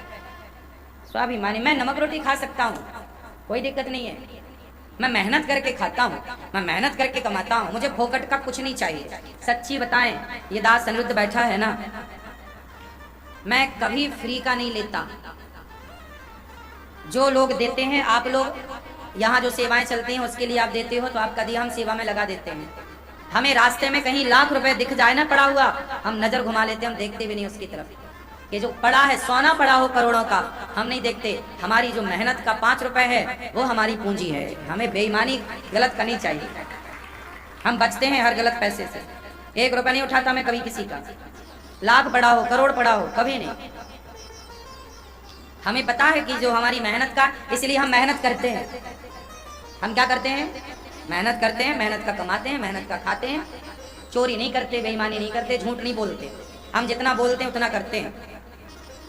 स्वाभिमानी, मैं नमक रोटी खा सकता हूँ, कोई दिक्कत नहीं है। मैं मेहनत करके खाता हूँ, मैं मेहनत करके कमाता हूँ, मुझे फोकट का कुछ नहीं चाहिए। सच्ची बताएं, ये दास अनिरुद्ध बैठा है ना, मैं कभी फ्री का नहीं लेता। जो लोग देते हैं, आप लोग यहाँ जो सेवाएं चलती हैं उसके लिए आप देते हो, तो आपका दिया हम सेवा में लगा देते हैं। हमें रास्ते में कहीं लाख रुपए दिख जाए ना पड़ा हुआ, हम नजर घुमा लेते हैं, हम देखते भी नहीं उसकी तरफ। कि जो पड़ा है, सोना पड़ा हो करोड़ों का, हम नहीं देखते। हमारी जो मेहनत का 5 रुपए है वो हमारी पूंजी है। हमें बेईमानी गलत करनी चाहिए। हम बचते हैं हर गलत पैसे से। 1 रुपया नहीं उठाता मैं कभी किसी का, लाख पड़ा हो करोड़ पड़ा हो, कभी नहीं। हमें पता है कि जो हमारी मेहनत का, इसलिए हम मेहनत करते हैं। हम क्या करते हैं? मेहनत करते हैं, मेहनत का कमाते हैं, मेहनत का खाते हैं। चोरी नहीं करते, बेईमानी नहीं करते, झूठ नहीं बोलते। हम जितना बोलते हैं उतना करते हैं।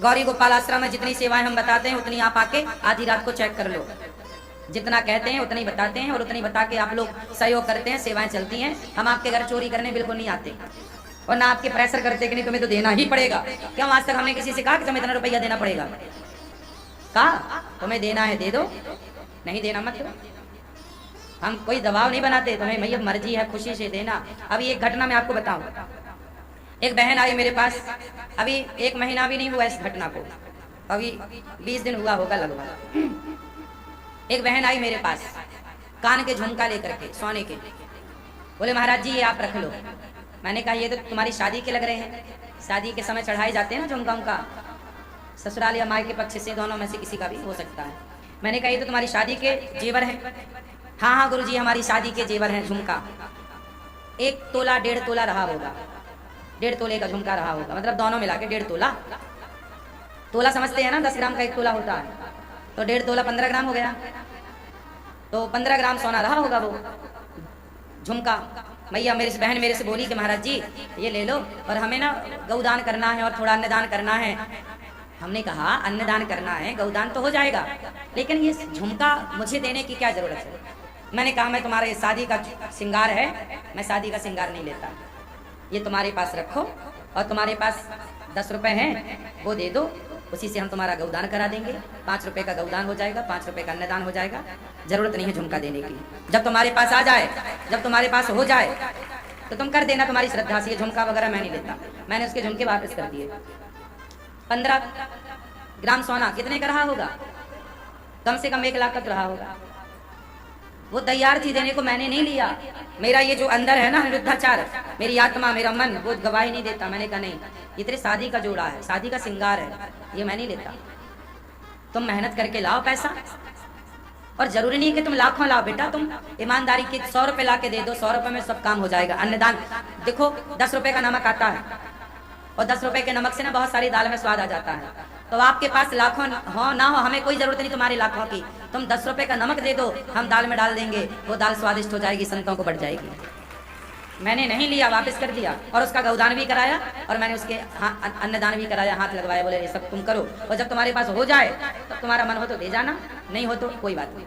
गौरी गोपाल आश्रम में जितनी सेवाएं हम बताते हैं उतनी आप आके आधी रात को चेक कर लो। जितना कहते हैं उतनी बताते हैं और उतनी बता के आप लोग सहयोग करते हैं, सेवाएं चलती हैं। हम आपके घर चोरी करने बिल्कुल नहीं आते और ना आपके प्रेशर करते कि नहीं तुम्हें तो देना ही पड़ेगा। क्यों आज तक हमने किसी से कहा कि तुम्हें इतना रुपया देना पड़ेगा? कहा तुम्हें देना है दे दो, नहीं देना मत दो। हम कोई दबाव नहीं बनाते, तुम्हें भैया मर्जी है खुशी से देना। अभी एक घटना मैं आपको बताऊं। एक बहन आई मेरे पास, अभी 1 महीना भी नहीं हुआ इस घटना को, अभी 20 दिन हुआ होगा लगभग। एक बहन आई मेरे पास कान के झुमका लेकर के, सोने के। बोले महाराज जी ये आप रख लो। मैंने कहा ये तो तुम्हारी शादी के लग रहे हैं, शादी के समय चढ़ाए जाते हैं ना झुमका उनका, ससुराल या माई के पक्ष से, दोनों में से किसी का भी हो सकता है। मैंने कहा ये तो तुम्हारी शादी के जेवर हैं। हाँ हाँ गुरुजी हमारी शादी के जेवर हैं झुमका। 1 तोला 1.5 तोला रहा होगा, 1.5 तोले का झुमका रहा होगा, मतलब दोनों मिला के 1.5 तोला। तोला समझते हैं ना, 10 ग्राम का 1 तोला होता है, तो 1.5 तोला 15 ग्राम हो गया, तो 15 ग्राम सोना रहा होगा वो झुमका। भैया मेरी बहन मेरे से बोली कि महाराज जी ये ले लो और हमें ना गौदान करना है और थोड़ा अन्नदान करना है। हमने कहा अन्नदान करना है, गौदान तो हो जाएगा, लेकिन ये झुमका मुझे देने की क्या जरूरत है? मैंने कहा मैं तुम्हारा ये शादी का श्रृंगार है, मैं शादी का श्रृंगार नहीं लेता, ये तुम्हारे पास रखो और तुम्हारे पास 10 रुपए हैं वो दे दो, उसी से हम तुम्हारा गौदान करा देंगे। 5 रुपए का गौदान हो जाएगा, 5 रुपए का अन्नदान हो जाएगा। जरूरत नहीं है झुमका देने की। जब तुम्हारे पास आ जाए, जब तुम्हारे पास हो जाए तो तुम कर देना तुम्हारी श्रद्धा से। ये झुमका वगैरह मैं नहीं लेता। मैंने उसके झुमके वापस कर दिए। 15 ग्राम सोना कितने का रहा होगा? कम से कम 1 लाख का तो रहा होगा। वो तैयार थी देने को, मैंने नहीं लिया। मेरा ये जो अंदर है ना अनिरुद्धाचार, मेरी आत्मा मेरा मन वो गवाही नहीं देता। मैंने कहा नहीं, ये तेरे शादी का जोड़ा है, शादी का श्रृंगार है, ये मैं नहीं लेता। तुम मेहनत करके लाओ पैसा, और जरूरी नहीं कि तुम लाखों लाओ बेटा, तुम ईमानदारी के 100 रुपए ला के दे दो, 100 रुपए में सब काम हो जाएगा। अन्नदान देखो 10 रुपए का नमक आता है और 10 रुपए के नमक से ना बहुत सारी दाल में स्वाद आ जाता है। तो आपके पास लाखों हो ना हो, हमें कोई जरूरत नहीं तुम्हारे लाखों की। तुम 10 रुपए का नमक दे दो, हम दाल में डाल देंगे, वो दाल स्वादिष्ट हो जाएगी, संतों को बढ़ जाएगी। मैंने नहीं लिया, वापस कर दिया और उसका गौदान भी कराया और मैंने उसके अन्नदान भी कराया, हाथ लगवाया, बोले ये सब तुम करो और जब तुम्हारे पास हो जाए तो तुम्हारा मन हो तो दे जाना, नहीं हो तो कोई बात नहीं।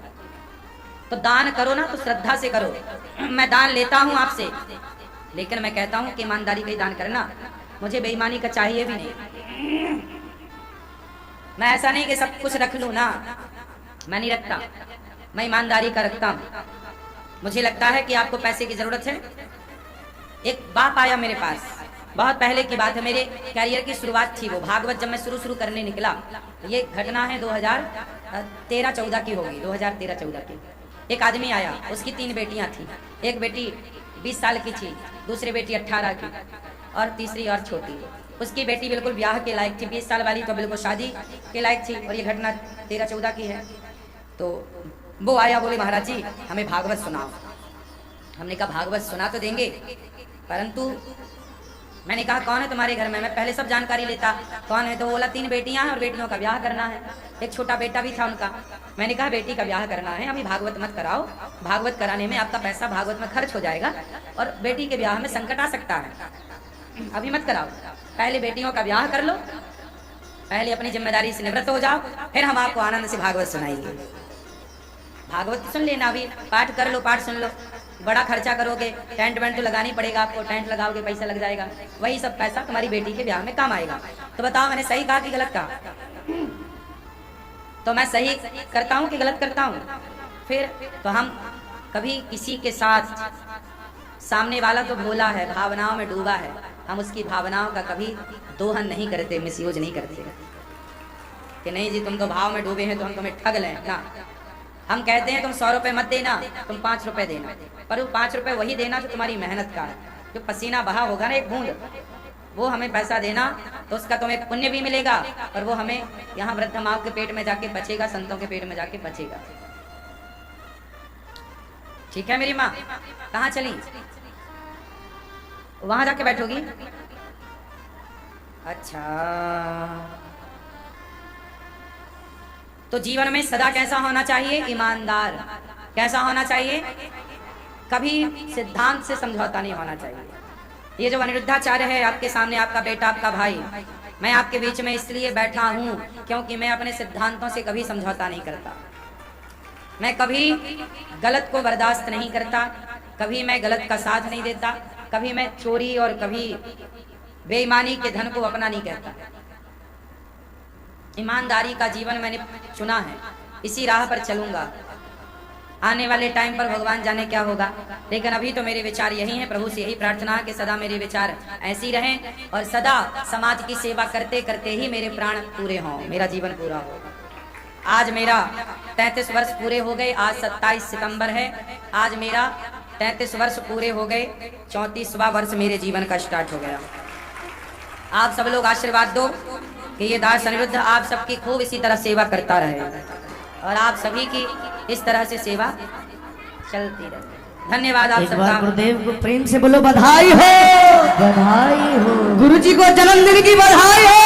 तो दान करो ना तो श्रद्धा से करो। मैं दान लेता हूँ आपसे, लेकिन मैं कहता हूँ कि ईमानदारी का ही दान करना, मुझे बेईमानी का चाहिए भी नहीं। मैं ऐसा नहीं कि सब कुछ रख लूँ ना, मैं नहीं रखता, मैं ईमानदारी का रखता हूँ। मुझे लगता है कि आपको पैसे की जरूरत है। एक बाप आया मेरे पास, बहुत पहले की बात है, मेरे कैरियर की शुरुआत थी वो, भागवत जब मैं शुरू करने निकला, ये घटना है 2013-14 की होगी, 2013-14 की। एक आदमी आया, उसकी 3 बेटियां थी, एक बेटी 20 साल की थी, दूसरी बेटी 18 की और तीसरी और छोटी। उसकी बेटी बिल्कुल ब्याह के लायक थी, 20 साल वाली तो बिल्कुल शादी के लायक थी, और ये घटना 13-14 की है। तो वो आया, बोले महाराज जी हमें भागवत सुनाओ। हमने कहा भागवत सुना तो देंगे, परंतु मैंने कहा कौन है तुम्हारे घर में, मैं पहले सब जानकारी लेता, कौन है, तो बोला 3 बेटियां हैं और बेटियों का ब्याह करना है, एक छोटा बेटा भी था उनका। मैंने कहा बेटी का ब्याह करना है, अभी भागवत मत कराओ, भागवत कराने में आपका पैसा भागवत में खर्च हो जाएगा और बेटी के ब्याह में संकट आ सकता है, अभी मत कराओ, पहले बेटियों का ब्याह कर लो, पहले अपनी जिम्मेदारी से निवृत्त हो जाओ, फिर हम आपको आनंद से भागवत सुनाएंगे। भागवत सुन लेना, अभी पाठ कर लो, पाठ सुन लो, बड़ा खर्चा करोगे, टेंट वेंट तो लगानी पड़ेगा आपको, टेंट लगाओगे पैसा लग जाएगा, वही सब पैसा तुम्हारी बेटी के ब्याह में काम आएगा। तो बताओ मैंने सही कहा कि गलत कहा? तो मैं सही करता हूँ कि गलत करता हूँ? फिर तो हम कभी किसी के साथ, सामने वाला तो भोला है, भावनाओं में डूबा है, हम उसकी भावनाओं का कभी दोहन नहीं करते, मिसयूज नहीं करते कि नहीं जी तुम तो भाव में डूबे हैं तो हम तुम्हें ठग लें ना। हम कहते हैं तुम 100 रुपए मत देना, तुम 5 रुपए देना, पर वो 5 रुपए वही देना जो तुम्हारी मेहनत का है, जो पसीना बहा होगा ना एक बूंद, वो हमें पैसा देना, तो उसका तुम्हें पुण्य भी मिलेगा और वो हमें यहाँ वृद्ध माओं के पेट में जाके बचेगा, संतों के पेट में जाके बचेगा। ठीक है मेरी माँ? कहाँ चली? वहां जाके बैठोगी? अच्छा, तो जीवन में सदा कैसा होना चाहिए? ईमानदार। कैसा होना चाहिए? कभी सिद्धांत से समझौता नहीं होना चाहिए। ये जो अनिरुद्धाचार्य है आपके सामने, आपका बेटा, आपका भाई, मैं आपके बीच में इसलिए बैठा हूं क्योंकि मैं अपने सिद्धांतों से कभी समझौता नहीं करता, मैं कभी गलत को बर्दाश्त नहीं करता, कभी मैं गलत का साथ नहीं देता, कभी मैं चोरी और कभी बेईमानी के धन को अपना नहीं कहता। ईमानदारी का जीवन मैंने चुना है, इसी राह पर चलूंगा। आने वाले टाइम पर भगवान जाने क्या होगा, लेकिन अभी तो मेरे विचार यही हैं। प्रभु से यही प्रार्थना है कि सदा मेरे विचार ऐसी रहें और सदा समाज की सेवा करते करते ही मेरे प्राण पूरे हों, मेरा जीवन पूरा हो। आज मेरा 33 वर्ष पूरे हो गए, आज 27 सितंबर है, आज मेरा 33 वर्ष पूरे हो गए, 34वां वर्ष मेरे जीवन का स्टार्ट हो गया। आप सब लोग आशीर्वाद दो कि ये दास अनिरुद्ध आप सबकी खूब इसी तरह सेवा करता रहे और आप सभी की इस तरह से सेवा चलती रहे। धन्यवाद आप सबका। गुरुदेव को प्रेम से बोलो बधाई हो, बधाई हो। गुरुजी को जन्मदिन की बधाई हो।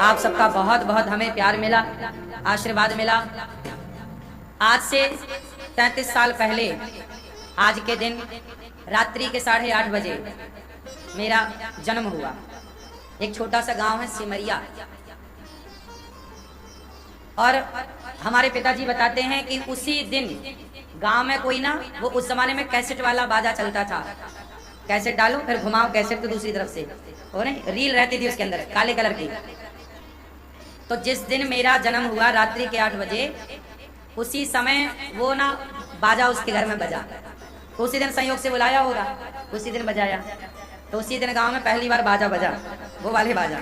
आप सबका बहुत बहुत हमें प्यार मिला, आशीर्वाद मिला। आज से 33 साल पहले आज के दिन रात्रि के 8:30 बजे मेरा जन्म हुआ। एक छोटा सा गांव है सिमरिया, और हमारे पिताजी बताते हैं कि उसी दिन गांव में कोई ना, वो उस जमाने में कैसेट वाला बाजा चलता था, कैसेट डालो फिर घुमाओ कैसेट को दूसरी तरफ से, वो नहीं रील रहती थी उसके अंदर काले कलर की। तो जिस दिन मेरा जन्म हुआ रात्रि के 8 बजे, उसी समय वो ना बाजा उसके घर में बजा, तो उसी दिन संयोग से बुलाया होगा, उसी दिन बजाया, तो उसी दिन गांव में पहली बार बाजा बजा, वो वाले बाजा।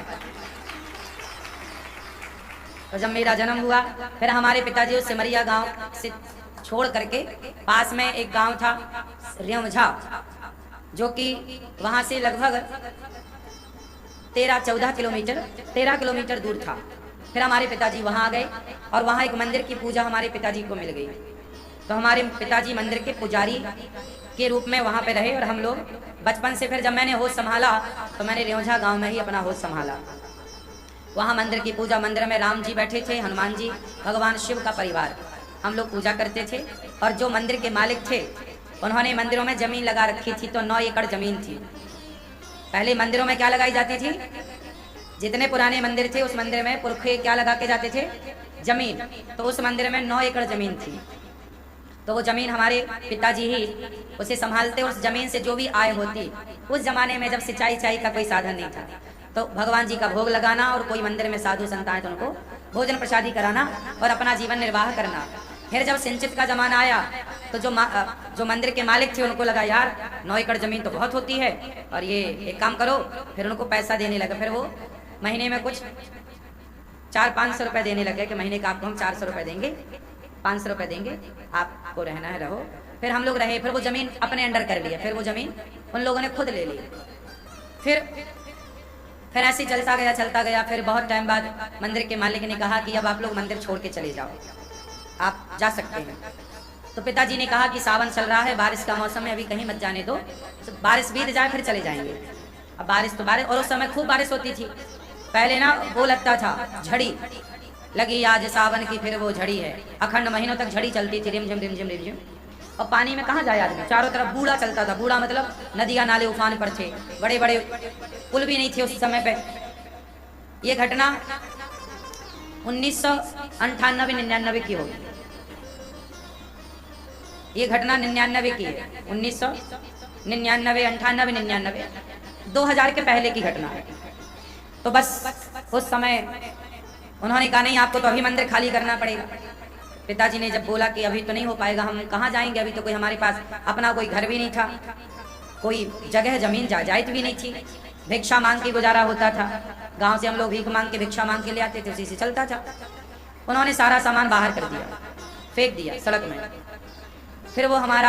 तो जब मेरा जन्म हुआ, फिर हमारे पिताजी उस सिमरिया गांव से छोड़ करके पास में एक गांव था रेवझा, जो कि वहां से लगभग 13 किलोमीटर दूर था। फिर हमारे पिताजी वहां आ गए और वहां एक मंदिर की पूजा हमारे पिताजी को मिल गई, तो हमारे पिताजी मंदिर के पुजारी के रूप में वहां पे रहे। और हम लोग बचपन से, फिर जब मैंने होश संभाला तो मैंने रेवझा गांव में ही अपना होश संभाला। वहाँ मंदिर की पूजा, मंदिर में राम जी बैठे थे, हनुमान जी, भगवान शिव का परिवार, हम लोग पूजा करते थे। और जो मंदिर के मालिक थे उन्होंने मंदिरों में जमीन लगा रखी थी, तो 9 एकड़ जमीन थी। पहले मंदिरों में क्या लगाई जाती थी, जितने पुराने मंदिर थे उस मंदिर में पुरखे क्या लगा के जाते थे, जमीन। तो उस मंदिर में 9 एकड़ जमीन थी, तो वो जमीन हमारे पिताजी ही उसे संभालते। उस जमीन से जो भी आय होती, उस जमाने में जब सिंचाई का कोई साधन नहीं था, तो भगवान जी का भोग लगाना और कोई मंदिर में साधु संत आए तो उनको भोजन प्रसादी कराना और अपना जीवन निर्वाह करना। फिर जब सिंचित का जमाना आया तो जो मंदिर के मालिक थे उनको लगा यार 9 एकड़ जमीन तो बहुत होती है और ये एक काम करो, फिर उनको पैसा देने लगा। फिर वो महीने में कुछ 400-500 रुपए देने लगे कि महीने का आपको हम 400 रुपए देंगे, 500 रुपए देंगे, आपको रहना है रहो। फिर हम लोग रहे, फिर वो जमीन अपने अंडर कर लिया, फिर वो जमीन उन लोगों ने खुद ले ली। फिर ऐसे चलता गया। फिर बहुत टाइम बाद मंदिर के मालिक ने कहा कि अब आप लोग मंदिर छोड़ के चले जाओ, आप जा सकते हैं। तो पिताजी ने कहा कि सावन चल रहा है, बारिश का मौसम है, अभी कहीं मत जाने दो, तो बारिश बीत जाए फिर चले जाएंगे। अब बारिश तो बारिश, और उस समय खूब बारिश होती थी। पहले ना वो लगता था झड़ी लगी आज सावन की, फिर वो झड़ी है, अखंड महीनों तक झड़ी चलती थी, रिमझिम रिमझिम रिमझिम। और पानी में कहाँ जाए आदमी, चारों तरफ बूढ़ा चलता था। बूढ़ा मतलब नदियाँ नाले उफान पर थे, बड़े बड़े पुल भी नहीं थे उस समय पे। ये घटना 1998-99 की होगी। ये घटना 99 की है, 1999, 98, 99, 2000 के पहले की घटना है। तो बस उस समय उन्होंने कहा नहीं आपको तो अभी मंदिर खाली करना पड़ेगा। पिताजी ने जब बोला कि अभी तो नहीं हो पाएगा, हम कहाँ जाएंगे, अभी तो कोई हमारे पास अपना कोई घर भी नहीं था, कोई जगह जमीन जायदाद भी नहीं थी, भिक्षा मांग के गुजारा होता था। गांव से हम लोग भीख मांग के भिक्षा मांग के ले आते थे, उसी से चलता था। उन्होंने सारा सामान बाहर कर दिया, फेंक दिया सड़क में। फिर वो हमारे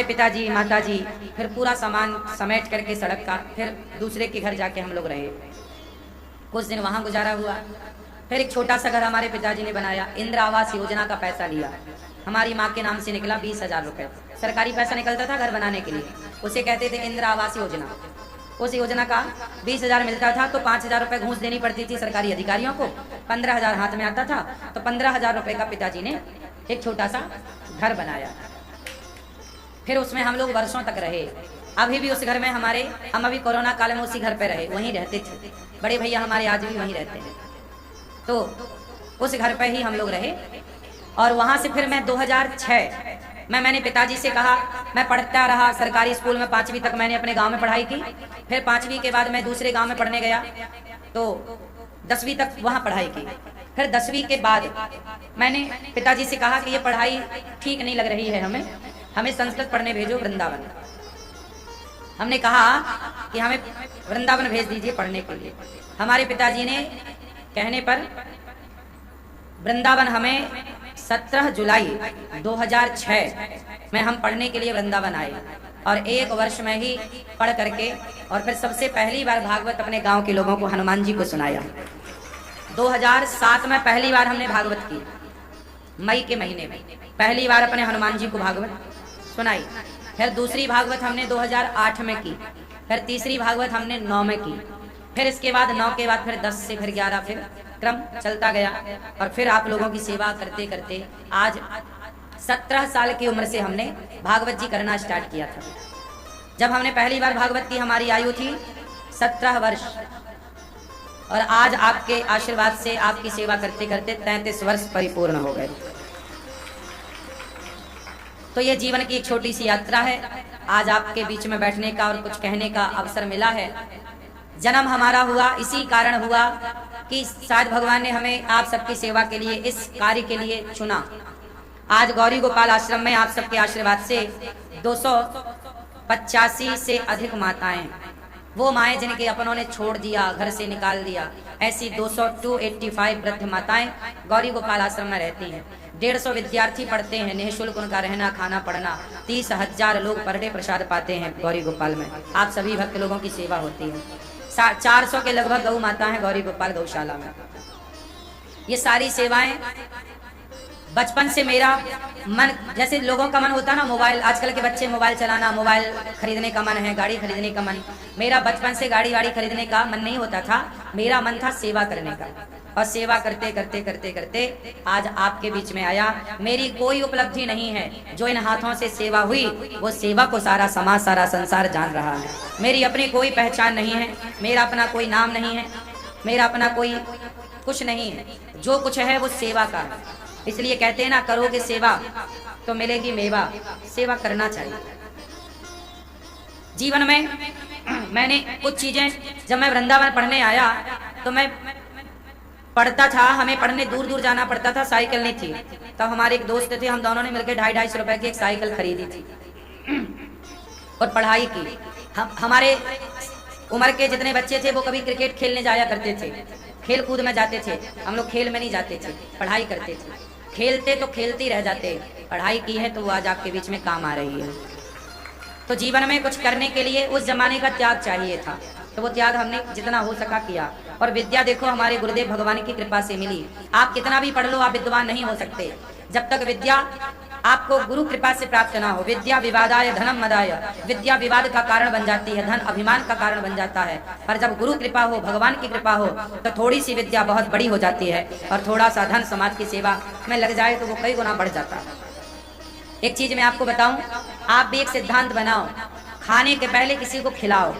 पिताजी माताजी फिर पूरा सामान समेट करके सड़क का, फिर दूसरे के घर जाके हम लोग रहे। कुछ दिन वहाँ गुजारा हुआ। फिर एक छोटा सा घर हमारे पिताजी ने बनाया, इंदिरा आवास योजना का पैसा लिया, हमारी माँ के नाम से निकला 20,000 रुपये। सरकारी पैसा निकलता था घर बनाने के लिए, उसे कहते थे इंदिरा आवास योजना। उस योजना का 20,000 मिलता था तो 5,000 रुपये घूस देनी पड़ती थी सरकारी अधिकारियों को, 15,000 हाथ में आता था। तो 15,000 रुपये का पिताजी ने एक छोटा सा घर बनाया। फिर उसमें हम लोग वर्षों तक रहे। अभी भी उस घर में हम अभी कोरोना काल में उसी घर पे रहे, वहीं रहते थे। बड़े भैया हमारे आज भी वहीं रहते हैं। तो उस घर पे ही हम लोग रहे। और वहाँ से फिर मैं 2006 मैंने पिताजी से कहा, मैं पढ़ता रहा सरकारी स्कूल में, 5वीं तक मैंने अपने गांव में पढ़ाई की। फिर 5वीं के बाद मैं दूसरे गांव में पढ़ने गया तो 10वीं तक वहाँ पढ़ाई की। फिर 10वीं के बाद मैंने पिताजी से कहा कि ये पढ़ाई ठीक नहीं लग रही है, हमें संस्कृत पढ़ने भेजो वृंदावन। हमने कहा कि हमें वृंदावन भेज दीजिए पढ़ने के लिए। हमारे पिताजी ने कहने पर वृंदावन हमें 17 जुलाई 2006 में हम पढ़ने के लिए वृंदावन आए और 1 वर्ष में ही पढ़ करके और फिर सबसे पहली बार भागवत अपने गांव के लोगों को हनुमान जी को सुनाया। 2007 में पहली बार हमने भागवत की, मई के महीने में पहली बार अपने हनुमान जी को भागवत सुनाई। फिर दूसरी भागवत हमने 2008 में की, फिर तीसरी भागवत हमने 9 में की, फिर इसके बाद 9 के बाद फिर 10 से फिर 11, फिर क्रम चलता गया। और फिर आप लोगों की सेवा करते करते आज 17 साल की उम्र से हमने भागवत जी करना स्टार्ट किया था। जब हमने पहली बार भागवत की हमारी आयु थी 17 वर्ष और आज आपके आशीर्वाद से आपकी सेवा करते करते 33 वर्ष परिपूर्ण हो गए। तो ये जीवन की एक छोटी सी यात्रा है। आज आपके बीच में बैठने का और कुछ कहने का अवसर मिला है। जन्म हमारा हुआ इसी कारण हुआ कि शायद भगवान ने हमें आप सबकी सेवा के लिए, इस कार्य के लिए चुना। आज गौरी गोपाल आश्रम में आप सबके आशीर्वाद से 285 से अधिक माताएं, वो माएँ जिनके अपनों ने छोड़ दिया, घर से निकाल दिया, ऐसी 285 वृद्ध माताएं गौरी गोपाल आश्रम में रहती हैं। 150 विद्यार्थी पढ़ते हैं, निःशुल्क उनका रहना खाना पढ़ना। 30,000 लोग पर डे प्रसाद पाते हैं गौरी गोपाल में। आप सभी भक्त लोगों की सेवा होती है। 400 के लगभग गौ माता है गौरी गोपाल गौशाला में। ये सारी सेवाएं बचपन से मेरा मन, जैसे लोगों का मन होता है ना, मोबाइल, आजकल के बच्चे मोबाइल चलाना, मोबाइल खरीदने का मन है, गाड़ी खरीदने का मन। मेरा बचपन से गाड़ी वाड़ी खरीदने का मन नहीं होता था, मेरा मन था सेवा करने का। और सेवा करते करते करते करते आज आपके बीच में आया। मेरी कोई उपलब्धि नहीं है, जो इन हाथों से सेवा हुई वो सेवा को सारा समाज सारा संसार जान रहा है। मेरी अपनी कोई पहचान नहीं है, मेरा अपना कोई नाम नहीं है, मेरा अपना कोई कुछ नहीं है। जो कुछ है वो सेवा का है। इसलिए कहते हैं ना, करोगे सेवा तो मिलेगी मेवा। सेवा करना चाहिए। जीवन में मैंने कुछ चीजें, जब मैं वृंदावन पढ़ने आया तो मैं पढ़ता था, हमें पढ़ने दूर दूर जाना पड़ता था, साइकिल नहीं थी। तब हमारे एक दोस्त थे, हम दोनों ने मिलकर 250-250 रुपए की एक साइकिल खरीदी थी और पढ़ाई की। हमारे उम्र के जितने बच्चे थे वो कभी क्रिकेट खेलने जाया करते थे, खेल कूद में जाते थे। हम लोग खेल में नहीं जाते थे, पढ़ाई करते थे। खेलते तो खेलते ही रह जाते, पढ़ाई की है तो वो आज आपके बीच में काम आ रही है। तो जीवन में कुछ करने के लिए उस जमाने का त्याग चाहिए था, तो वो त्याग हमने जितना हो सका किया। और विद्या देखो हमारे गुरुदेव भगवान की कृपा से मिली। आप कितना भी पढ़ लो, आप विद्वान नहीं हो सकते जब तक विद्या आपको गुरु कृपा से प्राप्त ना हो। विद्या विवादाय धनम मदाय, विद्या विवाद का कारण बन जाती है, धन अभिमान का कारण बन जाता है। पर जब गुरु कृपा हो, भगवान की कृपा हो, तो थोड़ी सी विद्या बहुत बड़ी हो जाती है, और थोड़ा सा धन समाज की सेवा में लग जाए तो वो कई गुना बढ़ जाता है। एक चीज मैं आपको बताऊं, आप भी एक सिद्धांत बनाओ, खाने के पहले किसी को खिलाओ।